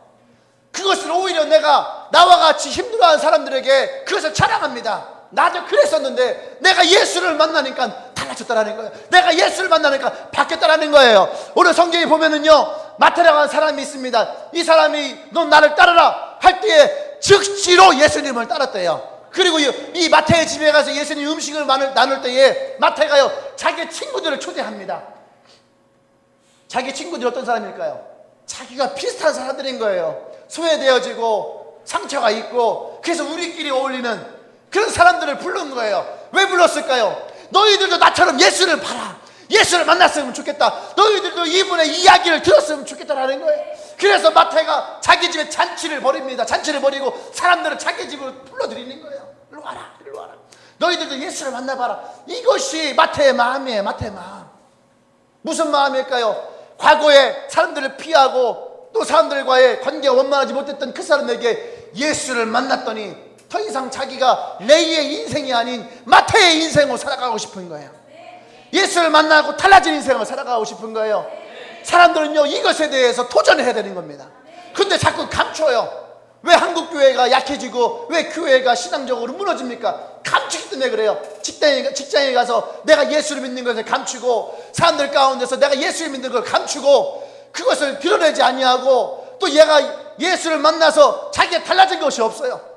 그것을 오히려 내가 나와 같이 힘들어하는 사람들에게 그것을 자랑합니다. 나도 그랬었는데 내가 예수를 만나니까 달라졌다라는 거예요. 내가 예수를 만나니까 바뀌었다라는 거예요. 오늘 성경에 보면은요, 마태라고 하는 사람이 있습니다. 이 사람이 넌 나를 따르라 할 때에 즉시로 예수님을 따랐대요. 그리고 이 마태의 집에 가서 예수님 음식을 나눌 때에 마태가요 자기 친구들을 초대합니다. 자기 친구들이 어떤 사람일까요? 자기가 비슷한 사람들인 거예요. 소외되어지고 상처가 있고 그래서 우리끼리 어울리는 그런 사람들을 부른 거예요. 왜 불렀을까요? 너희들도 나처럼 예수를 봐라. 예수를 만났으면 좋겠다. 너희들도 이분의 이야기를 들었으면 좋겠다라는 거예요. 그래서 마태가 자기 집에 잔치를 벌입니다. 잔치를 벌이고 사람들을 자기 집으로 불러들이는 거예요. 일로 와라, 일로 와라. 너희들도 예수를 만나봐라. 이것이 마태의 마음이에요. 마태의 마음. 무슨 마음일까요? 과거에 사람들을 피하고 또 사람들과의 관계가 원만하지 못했던 그 사람에게 예수를 만났더니 더 이상 자기가 레이의 인생이 아닌 마태의 인생으로 살아가고 싶은 거예요. 예수를 만나고 달라진 인생을 살아가고 싶은 거예요. 사람들은요 이것에 대해서 도전해야 되는 겁니다. 근데 자꾸 감춰요. 왜 한국교회가 약해지고 왜 교회가 신앙적으로 무너집니까? 감추기 때문에 그래요. 직장에 가서 내가 예수를 믿는 것을 감추고 사람들 가운데서 내가 예수를 믿는 걸 감추고 그것을 드러내지 아니하고 또 얘가 예수를 만나서 자기가 달라진 것이 없어요.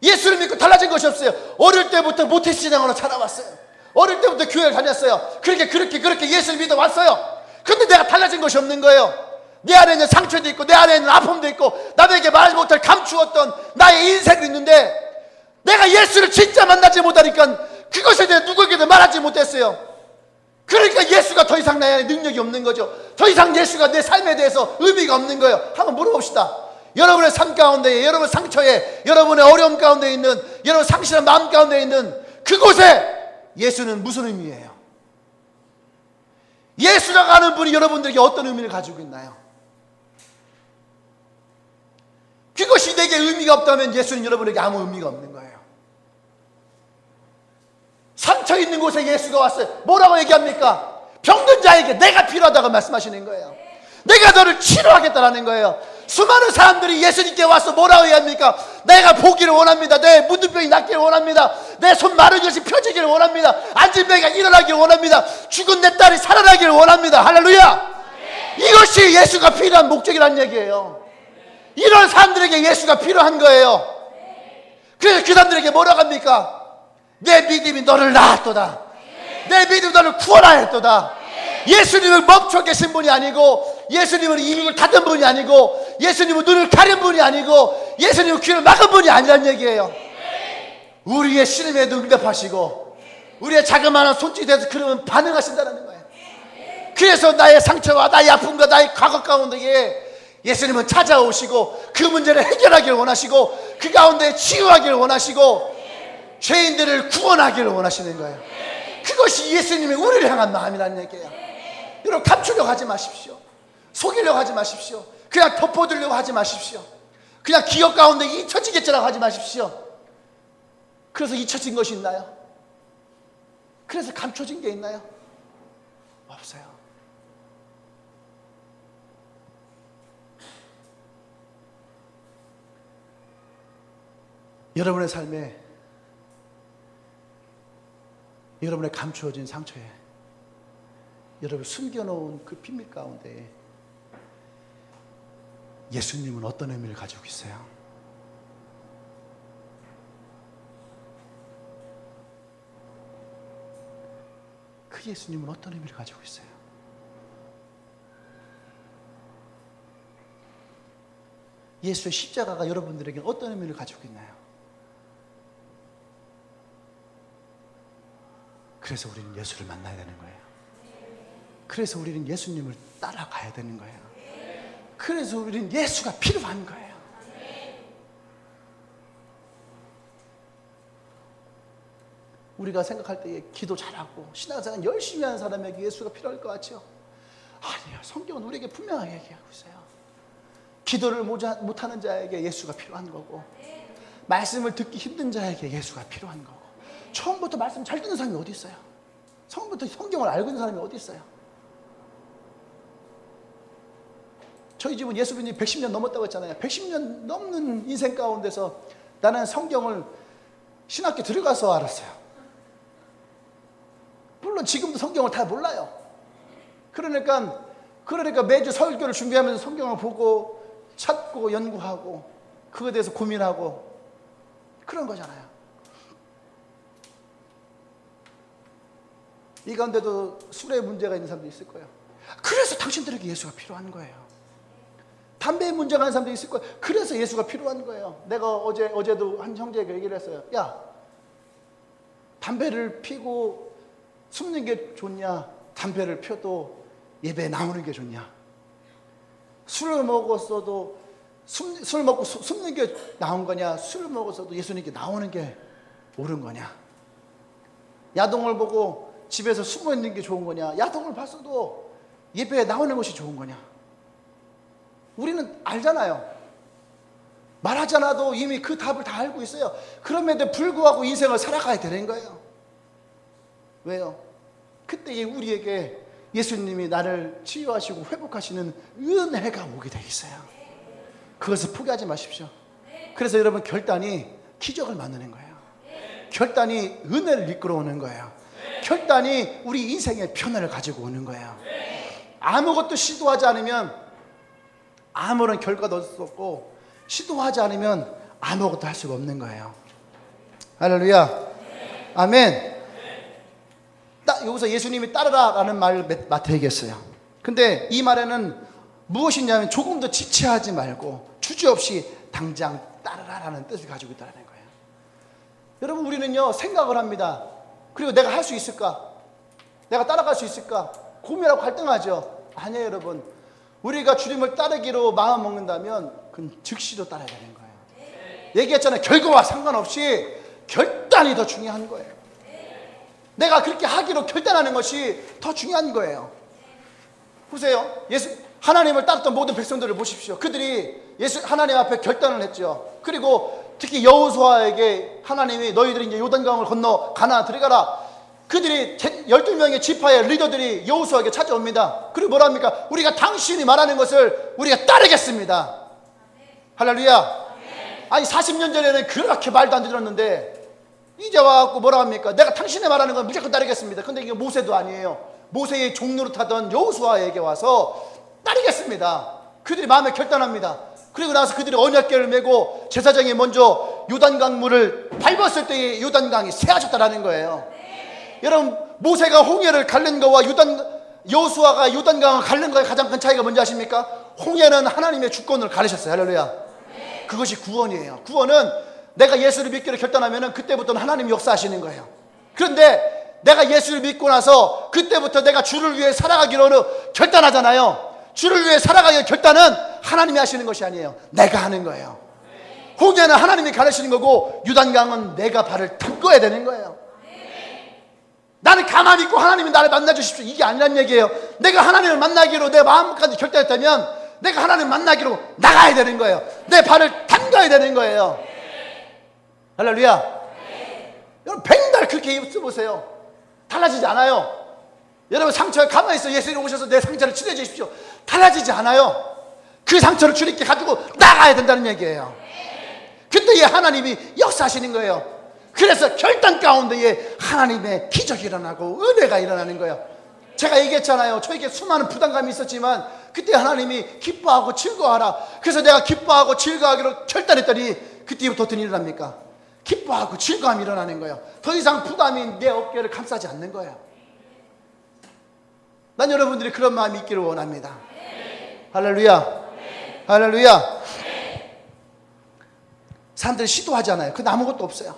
예수를 믿고 달라진 것이 없어요. 어릴 때부터 모태신앙으로 자라왔어요. 어릴 때부터 교회를 다녔어요. 그렇게 예수를 믿어왔어요. 근데 내가 달라진 것이 없는 거예요. 내 안에 있는 상처도 있고 내 안에 있는 아픔도 있고 남에게 말하지 못할 감추었던 나의 인생이 있는데 내가 예수를 진짜 만나지 못하니까 그것에 대해 누구에게도 말하지 못했어요. 그러니까 예수가 더 이상 나의 능력이 없는 거죠. 더 이상 예수가 내 삶에 대해서 의미가 없는 거예요. 한번 물어봅시다. 여러분의 삶 가운데, 여러분 상처에, 여러분의 어려움 가운데 있는, 여러분 상실한 마음 가운데 있는 그곳에 예수는 무슨 의미예요? 예수라고 하는 분이 여러분들에게 어떤 의미를 가지고 있나요? 그것이 이것이 내게 의미가 없다면 예수는 여러분에게 아무 의미가 없는 거예요. 상처 있는 곳에 예수가 왔어요. 뭐라고 얘기합니까? 병든 자에게 내가 필요하다고 말씀하시는 거예요. 내가 너를 치료하겠다라는 거예요. 수많은 사람들이 예수님께 와서 뭐라고 얘기합니까? 내가 보기를 원합니다. 내 문둥병이 낫기를 원합니다. 내 손 마른 것이 펴지기를 원합니다. 앉은 배가 일어나기를 원합니다. 죽은 내 딸이 살아나기를 원합니다. 할렐루야. 이것이 예수가 필요한 목적이라는 얘기예요. 이런 사람들에게 예수가 필요한 거예요. 그래서 그 사람들에게 뭐라고 합니까? 내 믿음이 너를 낳았도다. 내 믿음이 너를 구원하였도다. 예수님을 멈춰 계신 분이 아니고, 예수님은 입을 닫은 분이 아니고, 예수님은 눈을 가린 분이 아니고, 예수님은 귀를 막은 분이 아니라는 얘기예요. 우리의 신음에도 응답하시고, 우리의 자그마한 손짓에서 그러면 반응하신다는 거예요. 그래서 나의 상처와 나의 아픔과 나의 과거 가운데에 예수님은 찾아오시고 그 문제를 해결하기를 원하시고 그 가운데 치유하기를 원하시고 죄인들을 구원하기를 원하시는 거예요. 그것이 예수님의 우리를 향한 마음이라는 얘기예요. 여러분, 감추려고 하지 마십시오. 속이려고 하지 마십시오. 그냥 덮어두려고 하지 마십시오. 그냥 기억 가운데 잊혀지겠지라고 하지 마십시오. 그래서 잊혀진 것이 있나요? 그래서 감춰진 게 있나요? 없어요. 여러분의 삶에, 여러분의 감추어진 상처에, 여러분 숨겨놓은 그 비밀 가운데 예수님은 어떤 의미를 가지고 있어요? 그 예수님은 어떤 의미를 가지고 있어요? 예수의 십자가가 여러분들에게 어떤 의미를 가지고 있나요? 그래서 우리는 예수를 만나야 되는 거예요. 그래서 우리는 예수님을 따라가야 되는 거예요. 그래서 우리는 예수가 필요한 거예요. 우리가 생각할 때에 기도 잘하고 신앙생활 열심히 하는 사람에게 예수가 필요할 것 같죠? 아니요. 성경은 우리에게 분명하게 얘기하고 있어요. 기도를 못하는 자에게 예수가 필요한 거고, 말씀을 듣기 힘든 자에게 예수가 필요한 거고, 처음부터 말씀 잘 듣는 사람이 어디 있어요? 처음부터 성경을 알고 있는 사람이 어디 있어요? 저희 집은 예수 믿는 지 110년 넘었다고 했잖아요. 110년 넘는 인생 가운데서 나는 성경을 신학교 들어가서 알았어요. 물론 지금도 성경을 다 몰라요. 그러니까 매주 설교를 준비하면서 성경을 보고 찾고 연구하고 그거에 대해서 고민하고 그런 거잖아요. 이 가운데도 술에 문제가 있는 사람도 있을 거예요. 그래서 당신들에게 예수가 필요한 거예요. 담배에 문제가 있는 사람도 있을 거예요. 그래서 예수가 필요한 거예요. 내가 어제도 한 형제에게 얘기를 했어요. 야, 담배를 피고 숨는 게 좋냐? 담배를 펴도 예배에 나오는 게 좋냐? 술을 먹었어도 술 먹고 숨는 게 나은 거냐? 술을 먹었어도 예수님께 나오는 게 옳은 거냐? 야동을 보고 집에서 숨어 있는 게 좋은 거냐? 야동을 봤어도 예배에 나오는 것이 좋은 거냐? 우리는 알잖아요. 말하지 않아도 이미 그 답을 다 알고 있어요. 그럼에도 불구하고 인생을 살아가야 되는 거예요. 왜요? 그때 우리에게 예수님이 나를 치유하시고 회복하시는 은혜가 오게 돼 있어요. 그것을 포기하지 마십시오. 그래서 여러분, 결단이 기적을 만드는 거예요. 결단이 은혜를 이끌어오는 거예요. 결단이 우리 인생의 변화를 가지고 오는 거예요. 아무것도 시도하지 않으면 아무런 결과도 얻을 수 없고, 시도하지 않으면 아무것도 할 수가 없는 거예요. 할렐루야. 아멘. 여기서 예수님이 따르라라는 말을 마태에게 했어요. 근데 이 말에는 무엇이냐면 조금 더 지체하지 말고 주저없이 당장 따르라라는 뜻을 가지고 있다는 거예요. 여러분, 우리는요 생각을 합니다. 그리고 내가 할 수 있을까? 내가 따라갈 수 있을까? 고민하고 갈등하죠. 아니에요, 여러분. 우리가 주님을 따르기로 마음 먹는다면 그건 즉시로 따라야 되는 거예요. 얘기했잖아요. 결과와 상관없이 결단이 더 중요한 거예요. 내가 그렇게 하기로 결단하는 것이 더 중요한 거예요. 보세요. 하나님을 따랐던 모든 백성들을 보십시오. 그들이 하나님 앞에 결단을 했죠. 그리고 특히 여호수아에게 하나님이 너희들이 이제 요단강을 건너 가나안 들어가라. 그들이 12명의 지파의 리더들이 여호수아에게 찾아옵니다. 그리고 뭐라 합니까? 우리가 당신이 말하는 것을 우리가 따르겠습니다. 할렐루야. 아니 40년 전에는 그렇게 말도 안 들었는데 이제 와갖고 뭐라 합니까? 내가 당신의 말하는 건 무조건 따르겠습니다. 근데 이게 모세도 아니에요. 모세의 종로로 타던 여호수아에게 와서 따르겠습니다. 그들이 마음에 결단합니다. 그리고 나서 그들이 언약궤를 메고 제사장이 먼저 요단강 물을 밟았을 때에 요단강이 새어졌다라는 거예요. 여러분, 모세가 홍해를 가른 거와 여호수아가 요단강을 가른 거의 가장 큰 차이가 뭔지 아십니까? 홍해는 하나님의 주권을 가르셨어요. 할렐루야. 그것이 구원이에요. 구원은 내가 예수를 믿기로 결단하면 그때부터는 하나님이 역사하시는 거예요. 그런데 내가 예수를 믿고 나서 그때부터 내가 주를 위해 살아가기로 결단하잖아요. 주를 위해 살아가기로 결단은 하나님이 하시는 것이 아니에요. 내가 하는 거예요. 홍해는 하나님이 가르치는 거고 요단강은 내가 발을 담궈야 되는 거예요. 나는 가만히 있고 하나님이 나를 만나주십시오, 이게 아니란 얘기예요. 내가 하나님을 만나기로 내 마음까지 결단했다면 내가 하나님을 만나기로 나가야 되는 거예요. 내 발을 담가야 되는 거예요. 할렐루야. 여러분, 백날 그렇게 입어보세요. 달라지지 않아요. 여러분, 상처에 가만히 있어. 예수님 오셔서 내 상처를 치료해 주십시오. 달라지지 않아요. 그 상처를 주님께 가지고 나가야 된다는 얘기예요. 그때에 하나님이 역사하시는 거예요. 그래서 결단 가운데에 하나님의 기적이 일어나고 은혜가 일어나는 거예요. 제가 얘기했잖아요. 저에게 수많은 부담감이 있었지만 그때 하나님이 기뻐하고 즐거워하라. 그래서 내가 기뻐하고 즐거워하기로 결단했더니 그때부터 어떤 일이 일어납니까? 기뻐하고 즐거움이 일어나는 거예요. 더 이상 부담이 내 어깨를 감싸지 않는 거예요. 난 여러분들이 그런 마음이 있기를 원합니다. 할렐루야. 할렐루야. 사람들이 시도하잖아요. 근데 아무것도 없어요.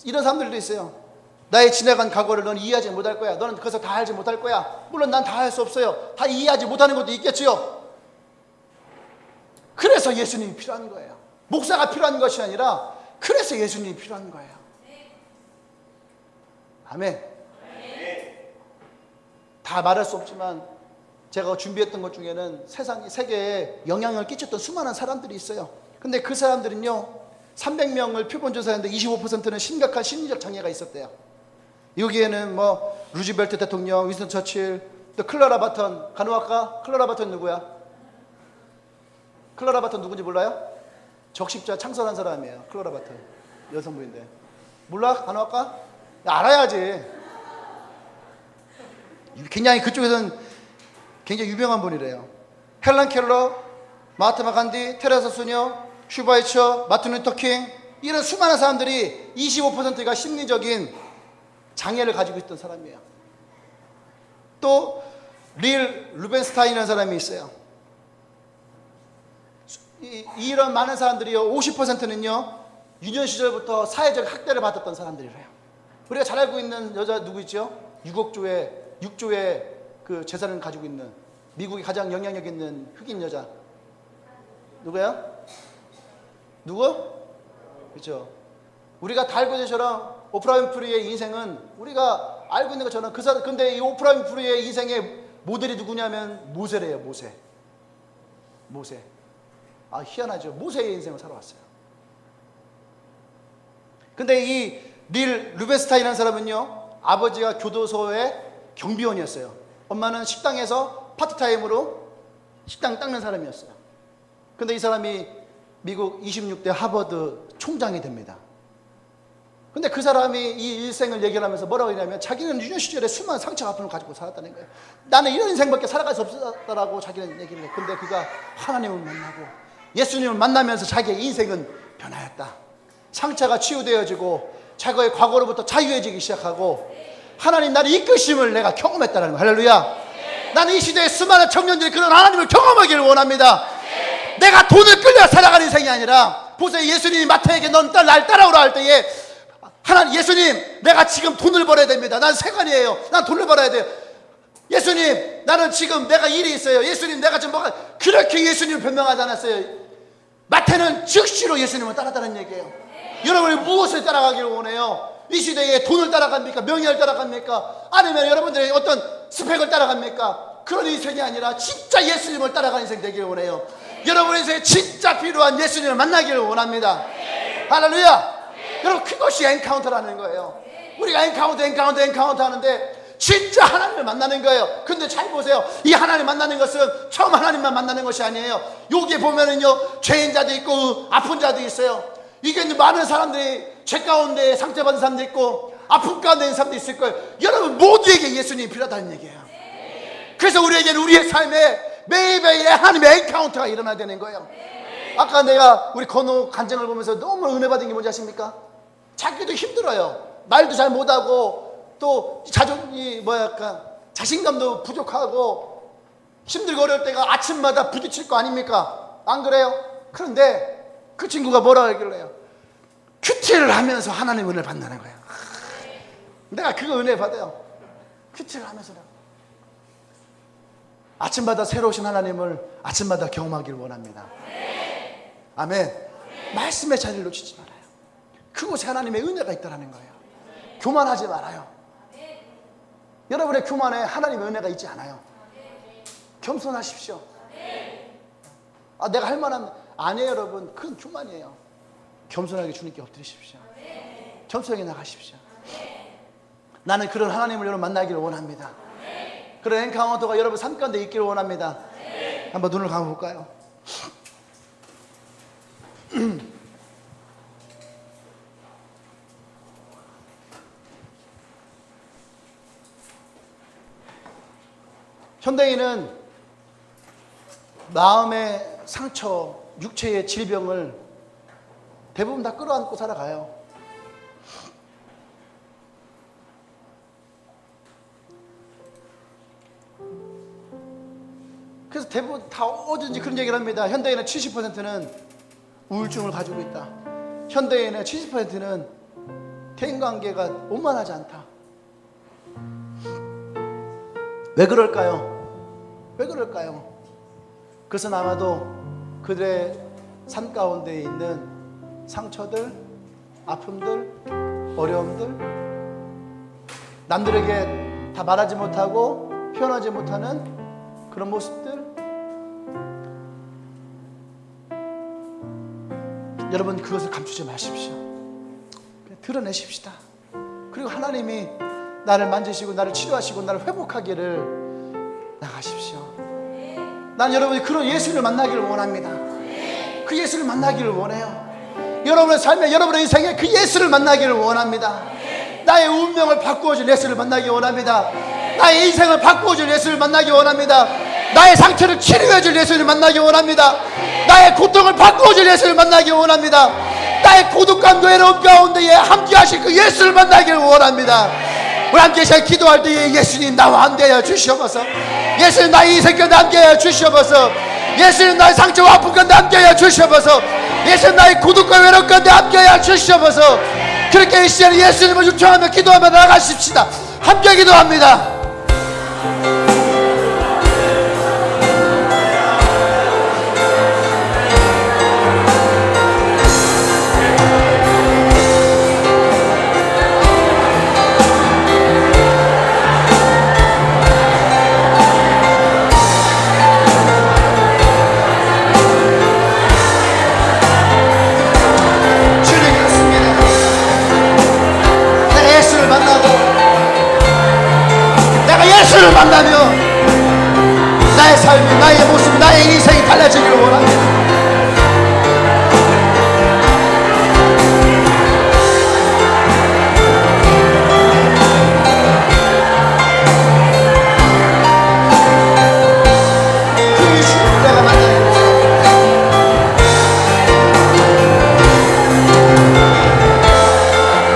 이런 사람들도 있어요. 나의 지나간 과거를 너는 이해하지 못할 거야. 너는 그것을 다 알지 못할 거야. 물론 난 다 할 수 없어요. 다 이해하지 못하는 것도 있겠지요. 그래서 예수님이 필요한 거예요. 목사가 필요한 것이 아니라 그래서 예수님이 필요한 거예요. 아멘. 다 말할 수 없지만 제가 준비했던 것 중에는 세계에 영향을 끼쳤던 수많은 사람들이 있어요. 근데 그 사람들은요, 300명을 표본조사했는데 25%는 심각한 심리적 장애가 있었대요. 여기에는 뭐 루즈벨트 대통령, 윈스턴 처칠, 또 클라라 바턴. 간호학과 클라라 바턴 누구야? 클라라 바턴 누군지 몰라요? 적십자 창설한 사람이에요. 클라라 바턴. 여성부인데 몰라? 간호학과? 알아야지. 굉장히 그쪽에서는 굉장히 유명한 분이래요. 헬런 켈러, 마하트마 간디, 테레사 수녀, 슈바이처, 마틴 루터 킹, 이런 수많은 사람들이 25%가 심리적인 장애를 가지고 있던 사람이에요. 또 릴 루벤스타인이라는 사람이 있어요. 이런 많은 사람들이요, 50%는요 유년 시절부터 사회적 학대를 받았던 사람들이래요. 우리가 잘 알고 있는 여자 누구 있죠? 6조의 그 재산을 가지고 있는 미국이 가장 영향력 있는 흑인 여자 누구야? 누구? 그렇죠. 우리가 다 알고 있는 것처럼 오프라 윈프리의 인생은 우리가 알고 있는 것처럼 그 사람, 근데 이 오프라 윈프리의 인생의 모델이 누구냐면 모세래요. 모세. 아, 희한하죠. 모세의 인생을 살아왔어요. 근데 이 릴 루벤스타인이라는 사람은요, 아버지가 교도소의 경비원이었어요. 엄마는 식당에서 파트타임으로 식당 닦는 사람이었어요. 근데 이 사람이 미국 26대 하버드 총장이 됩니다. 근데 그 사람이 이 일생을 얘기하면서 뭐라고 하냐면 자기는 유년 시절에 수많은 상처 아픔을 가지고 살았다는 거예요. 나는 이런 인생밖에 살아갈 수 없었다라고 자기는 얘기를 해요. 근데 그가 하나님을 만나고 예수님을 만나면서 자기의 인생은 변하였다. 상처가 치유되어지고 자기의 과거로부터 자유해지기 시작하고 하나님 나를 이끄심을 내가 경험했다는 거예요. 할렐루야. 나는 이 시대의 수많은 청년들이 그런 하나님을 경험하기를 원합니다. 내가 돈을 끌려 살아가는 인생이 아니라, 보세요. 예수님이 마태에게 넌 날 따라오라 할 때에 하나님, 예수님, 내가 지금 돈을 벌어야 됩니다. 난 세관이에요. 난 돈을 벌어야 돼요. 예수님, 나는 지금 내가 일이 있어요. 예수님, 내가 지금 뭐가, 그렇게 예수님을 변명하지 않았어요. 마태는 즉시로 예수님을 따랐다는 얘기예요. 여러분이 무엇을 따라가기를 원해요? 이 시대에 돈을 따라갑니까? 명예를 따라갑니까? 아니면 여러분들의 어떤 스펙을 따라갑니까? 그런 인생이 아니라 진짜 예수님을 따라가는 인생 되기를 원해요. 여러분의 인생에 진짜 필요한 예수님을 만나기를 원합니다. 할렐루야. 여러분, 그것이 엔카운터라는 거예요. 우리가 엔카운터 하는데 진짜 하나님을 만나는 거예요. 근데 잘 보세요. 이 하나님 만나는 것은 처음 하나님만 만나는 것이 아니에요. 여기 보면은요, 죄인 자도 있고 아픈 자도 있어요. 이게 이제 많은 사람들이 죄 가운데 상처받은 사람도 있고 아픈 가운데 있는 사람도 있을 거예요. 여러분, 모두에게 예수님이 필요하다는 얘기예요. 그래서 우리에게는 우리의 삶에 매일매일 하나님의 엔카운터가 일어나야 되는 거예요. 아까 내가 우리 건우 간증을 보면서 너무 은혜 받은 게 뭔지 아십니까? 자기도 힘들어요. 말도 잘 못하고 또 자신감도 부족하고 힘들고 어려울 때가 아침마다 부딪힐 거 아닙니까? 안 그래요? 그런데 그 친구가 뭐라고 하길래요? 큐티를 하면서 하나님 은혜를 받는 거예요. 내가 그거 은혜 받아요. 큐티를 하면서 아침마다 새로우신 하나님을 아침마다 경험하기를 원합니다. 아멘. 말씀의 자리를 놓치지 말아요. 그곳에 하나님의 은혜가 있다는 거예요. 교만하지 말아요. 여러분의 교만에 하나님의 은혜가 있지 않아요. 겸손하십시오. 내가 할 만한 아니에요. 여러분, 그건 교만이에요. 겸손하게 주님께 엎드리십시오. 겸손하게 나가십시오. 나는 그런 하나님을 여러분 만나기를 원합니다. 그런 엔카운터가 여러분 삶 가운데 있기를 원합니다. 한번 눈을 감아볼까요? 현대인은 마음의 상처, 육체의 질병을 대부분 다 끌어안고 살아가요. 그래서 대부분 다 어딘지 그런 얘기를 합니다. 현대인의 70%는 우울증을 가지고 있다. 현대인의 70%는 대인관계가 원만하지 않다. 왜 그럴까요? 왜 그럴까요? 그것은 아마도 그들의 삶 가운데 있는 상처들, 아픔들, 어려움들, 남들에게 다 말하지 못하고 표현하지 못하는 그런 모습들, 여러분 그것을 감추지 마십시오. 드러내십시다. 그리고 하나님이 나를 만지시고 나를 치료하시고 나를 회복하기를 나가십시오. 난 여러분이 그런 예수를 만나기를 원합니다. 그 예수를 만나기를 원해요. 여러분의 삶에, 여러분의 인생에 그 예수를 만나기를 원합니다. 나의 운명을 바꾸어줄 예수를 만나기 원합니다. 나의 인생을 바꾸어줄 예수를 만나기 원합니다. 나의 상처를 치료해줄 예수를 만나기 원합니다. 나의 고통을 바꾸어줄 예수를 만나기 원합니다. 나의 고독감, 외로움 가운데에 함께 하실 그 예수를 만나기를 원합니다. 우리 함께 잘 기도할 때에 예수님 나와 함께하여 주시옵소서. 예수님 나의 인생 가운데 함께하여 주시옵소서. 예수님 나의 상처와 아픔 가운데 함께하여 주시옵소서. 예수님 나의 고독과 외로움 가운데 함께하여 주시옵소서. 그렇게 이 시간에 예수님을 요청하며 기도하며 나아가십시다. 함께 기도합니다. 예수를 만나며 나의 삶이, 나의 모습, 나의 인생이 달라지기를 원합니다. 그 예수를 내가 만나기를 원합니다.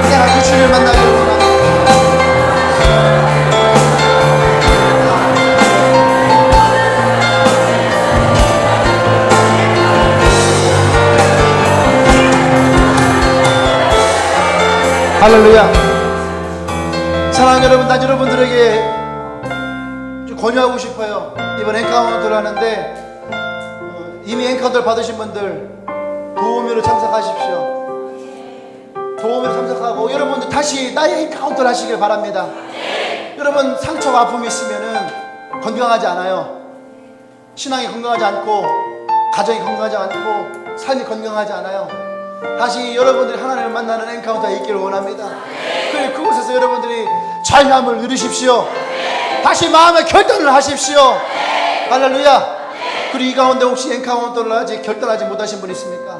내가 그 주를 만나기를 원합니다. 할렐루야. 사랑하는 여러분, 난 여러분들에게 좀 권유하고 싶어요. 이번 엔카운터를 하는데 이미 엔카운터를 받으신 분들 도우미로 참석하십시오. 도우미로 참석하고 여러분들 다시 나의 엔카운터를 하시길 바랍니다. 여러분 상처와 아픔이 있으면은 건강하지 않아요. 신앙이 건강하지 않고, 가정이 건강하지 않고, 삶이 건강하지 않아요. 다시 여러분들이 하나님을 만나는 엔카운터가 있기를 원합니다. 그리고 그곳에서 여러분들이 자유함을 누리십시오. 다시 마음의 결단을 하십시오. 할렐루야. 그리고 이 가운데 혹시 엔카운터를 아직 결단하지 못하신 분 있습니까?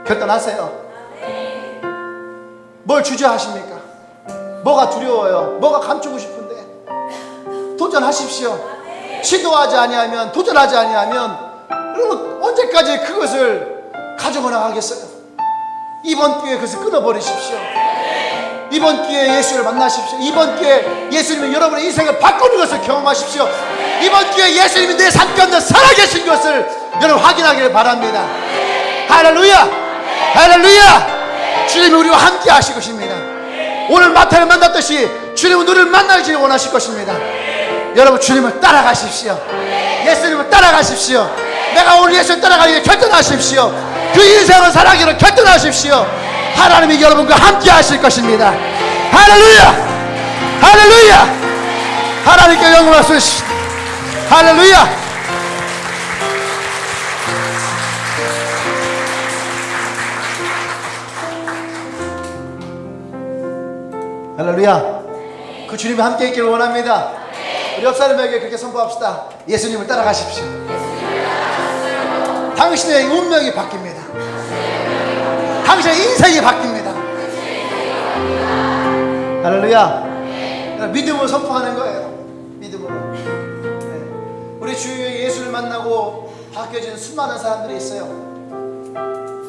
결단하세요. 뭘 주저하십니까? 뭐가 두려워요? 뭐가 감추고 싶은데? 도전하십시오. 시도하지 아니하면, 도전하지 아니하면 여러분 언제까지 그것을 가지고 나가겠어요? 이번 기회에 그것을 끊어버리십시오. 이번 기회에 예수를 만나십시오. 이번 기회에 예수님이 여러분의 인생을 바꾸는 것을 경험하십시오. 이번 기회에 예수님이 내 삶 가운데 살아계신 것을 여러분 확인하기를 바랍니다. 할렐루야! 할렐루야! 주님이 우리와 함께 하실 것입니다. 오늘 마태를 만났듯이 주님은 우리를 만나길 원하실 것입니다. 여러분 주님을 따라가십시오. 예수님을 따라가십시오. 내가 오늘 예수를 따라가기를 결단하십시오. 그 인생을 살아가기를 결단하십시오. 하나님이 여러분과 함께 하실 것입니다. 할렐루야! 할렐루야! 하나님께 영광을 쏘십시오. 할렐루야! 할렐루야. 그 주님과 함께 있기를 원합니다. 우리 옆 사람에게 그렇게 선포합시다. 예수님을 따라가십시오. 당신의 운명이 바뀝니다. 당신의 인생이 바뀝니다. 할렐루야. 믿음으로 선포하는 거예요. 믿음으로. 우리 주위에 예수를 만나고 바뀌어진 수많은 사람들이 있어요.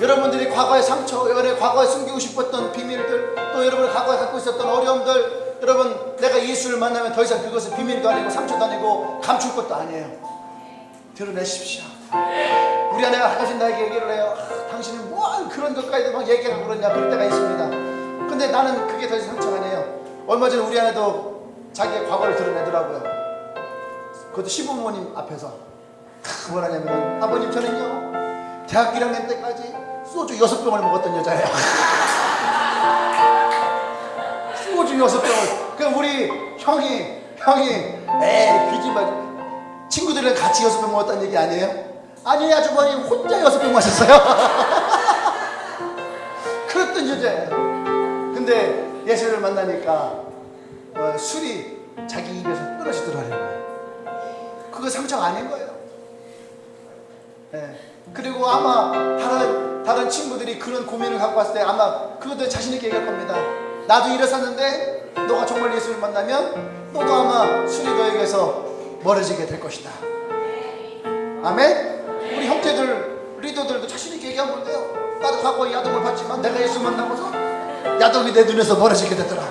여러분들이 과거의 상처, 과거에 숨기고 싶었던 비밀들, 또 여러분이 과거에 갖고 있었던 어려움들, 여러분 내가 예수를 만나면 더 이상 그것은 비밀도 아니고 상처도 아니고 감출 것도 아니에요. 드러내십시오. 우리 아내가 가끔씩 나에게 얘기를 해요. 당신은 뭐 그런 것까지도 막 얘기하고 그러냐, 그럴 때가 있습니다. 근데 나는 그게 더 이상 상처가 아니에요. 얼마 전에 우리 아내도 자기의 과거를 드러내더라고요. 그것도 시부모님 앞에서. 뭐라냐면, 아버님 저는요 대학교 1학년 때까지 소주 6병을 먹었던 여자예요. 소주 6병을. 그 우리 형이 에이 귀집어, 친구들이랑 같이 6병 먹었다는 얘기 아니에요? 아니 아주머니 혼자 6병 마셨어요. 그랬던 여자예요. 근데 예수를 만나니까 술이 자기 입에서 끊어지더라고요. 그거 상처가 아닌 거예요. 네. 그리고 아마 다른 친구들이 그런 고민을 갖고 왔을 때 아마 그것도 자신있게 얘기할 겁니다. 나도 이랬었는데 너가 정말 예수를 만나면 너도 아마 술이 너에게서 멀어지게 될 것이다. 아멘? 우리 형제들, 리더들도 자신있게 얘기하면 돼요. 나도 과거에 야동을 봤지만 내가 예수 만나고서 야동이 내 눈에서 멀어지게 되더라.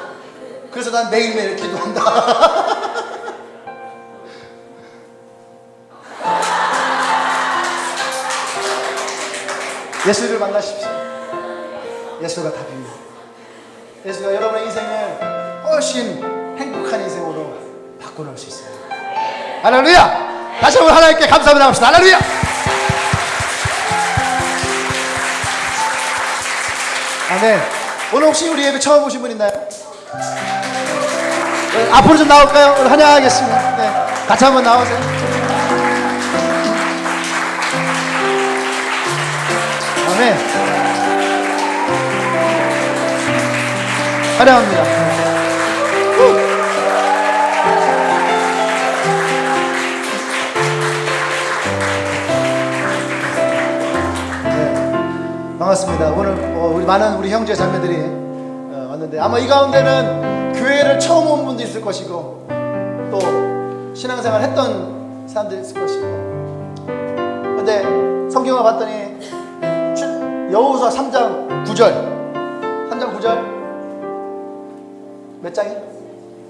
그래서 난 매일매일 기도한다. 예수를 만나십시오. 예수가 답입니다. 예수가 여러분의 인생을 훨씬 행복한 인생으로 바꿔놓을 수 있어요. 할렐루야! 다시 한번 하나님께 감사합니다 합시다. 할렐루야! 아멘. 오늘 혹시 우리 예배 처음 오신 분 있나요? 네, 앞으로 좀 나올까요? 오늘 환영하겠습니다. 네, 같이 한번 나오세요. 아멘. 환영합니다. 네, 반갑습니다. 오늘 우리 많은 우리 형제 자매들이 왔는데 아마 이 가운데는 교회를 처음 온 분도 있을 것이고 또 신앙생활 했던 사람들이 있을 것이고, 근데 성경을 봤더니 여호수아 3장 9절 3장 9절 몇 장이?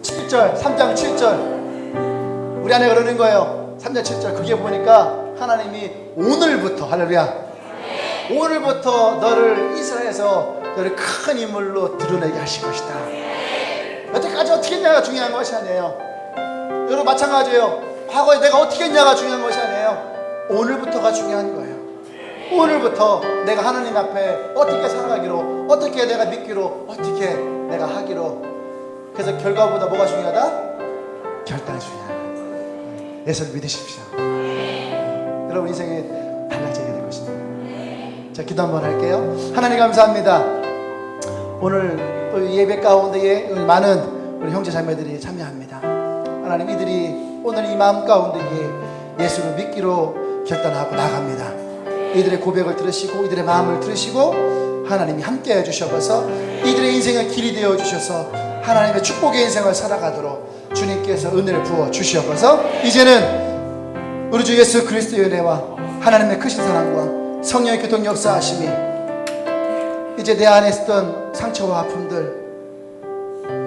7절 3장 7절 우리 안에 그러는 거예요. 3장 7절 그게 보니까 하나님이 오늘부터, 할렐루야, 오늘부터 너를 이스라엘에서 너를 큰 인물로 드러내게 하실 것이다. 여태까지 어떻게 했냐가 중요한 것이 아니에요. 여러분 마찬가지예요. 과거에 내가 어떻게 했냐가 중요한 것이 아니에요. 오늘부터가 중요한 거예요. 오늘부터 내가 하나님 앞에 어떻게 살아가기로, 어떻게 내가 믿기로, 어떻게 내가 하기로. 그래서 결과보다 뭐가 중요하다? 결단이 중요하다. 예수를 믿으십시오. 여러분 인생에 달라지게 될 것입니다. 자, 기도 한번 할게요. 하나님 감사합니다. 오늘 또 예배 가운데에 많은 우리 형제 자매들이 참여합니다. 하나님, 이들이 오늘 이 마음 가운데에 예수를 믿기로 결단하고 나갑니다. 이들의 고백을 들으시고 이들의 마음을 들으시고 하나님이 함께해 주셔서 이들의 인생의 길이 되어 주셔서 하나님의 축복의 인생을 살아가도록 주님께서 은혜를 부어 주시옵소서. 이제는 우리 주 예수 그리스도의 은혜와 하나님의 크신 사랑과 성령의 교통 역사하심이 이제 내 안에 있었던 상처와 아픔들,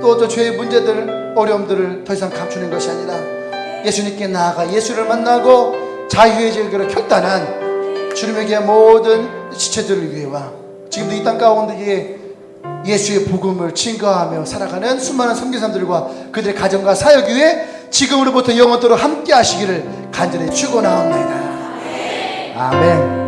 또 죄의 문제들, 어려움들을 더 이상 감추는 것이 아니라 예수님께 나아가 예수를 만나고 자유의 길을 결단한 주님에게 모든 지체들을 위해와 지금도 이 땅 가운데에 예수의 복음을 증거하며 살아가는 수많은 선교사님들과 그들의 가정과 사역 위에 지금으로부터 영원토록 함께 하시기를 간절히 축원하옵나이다. 아멘.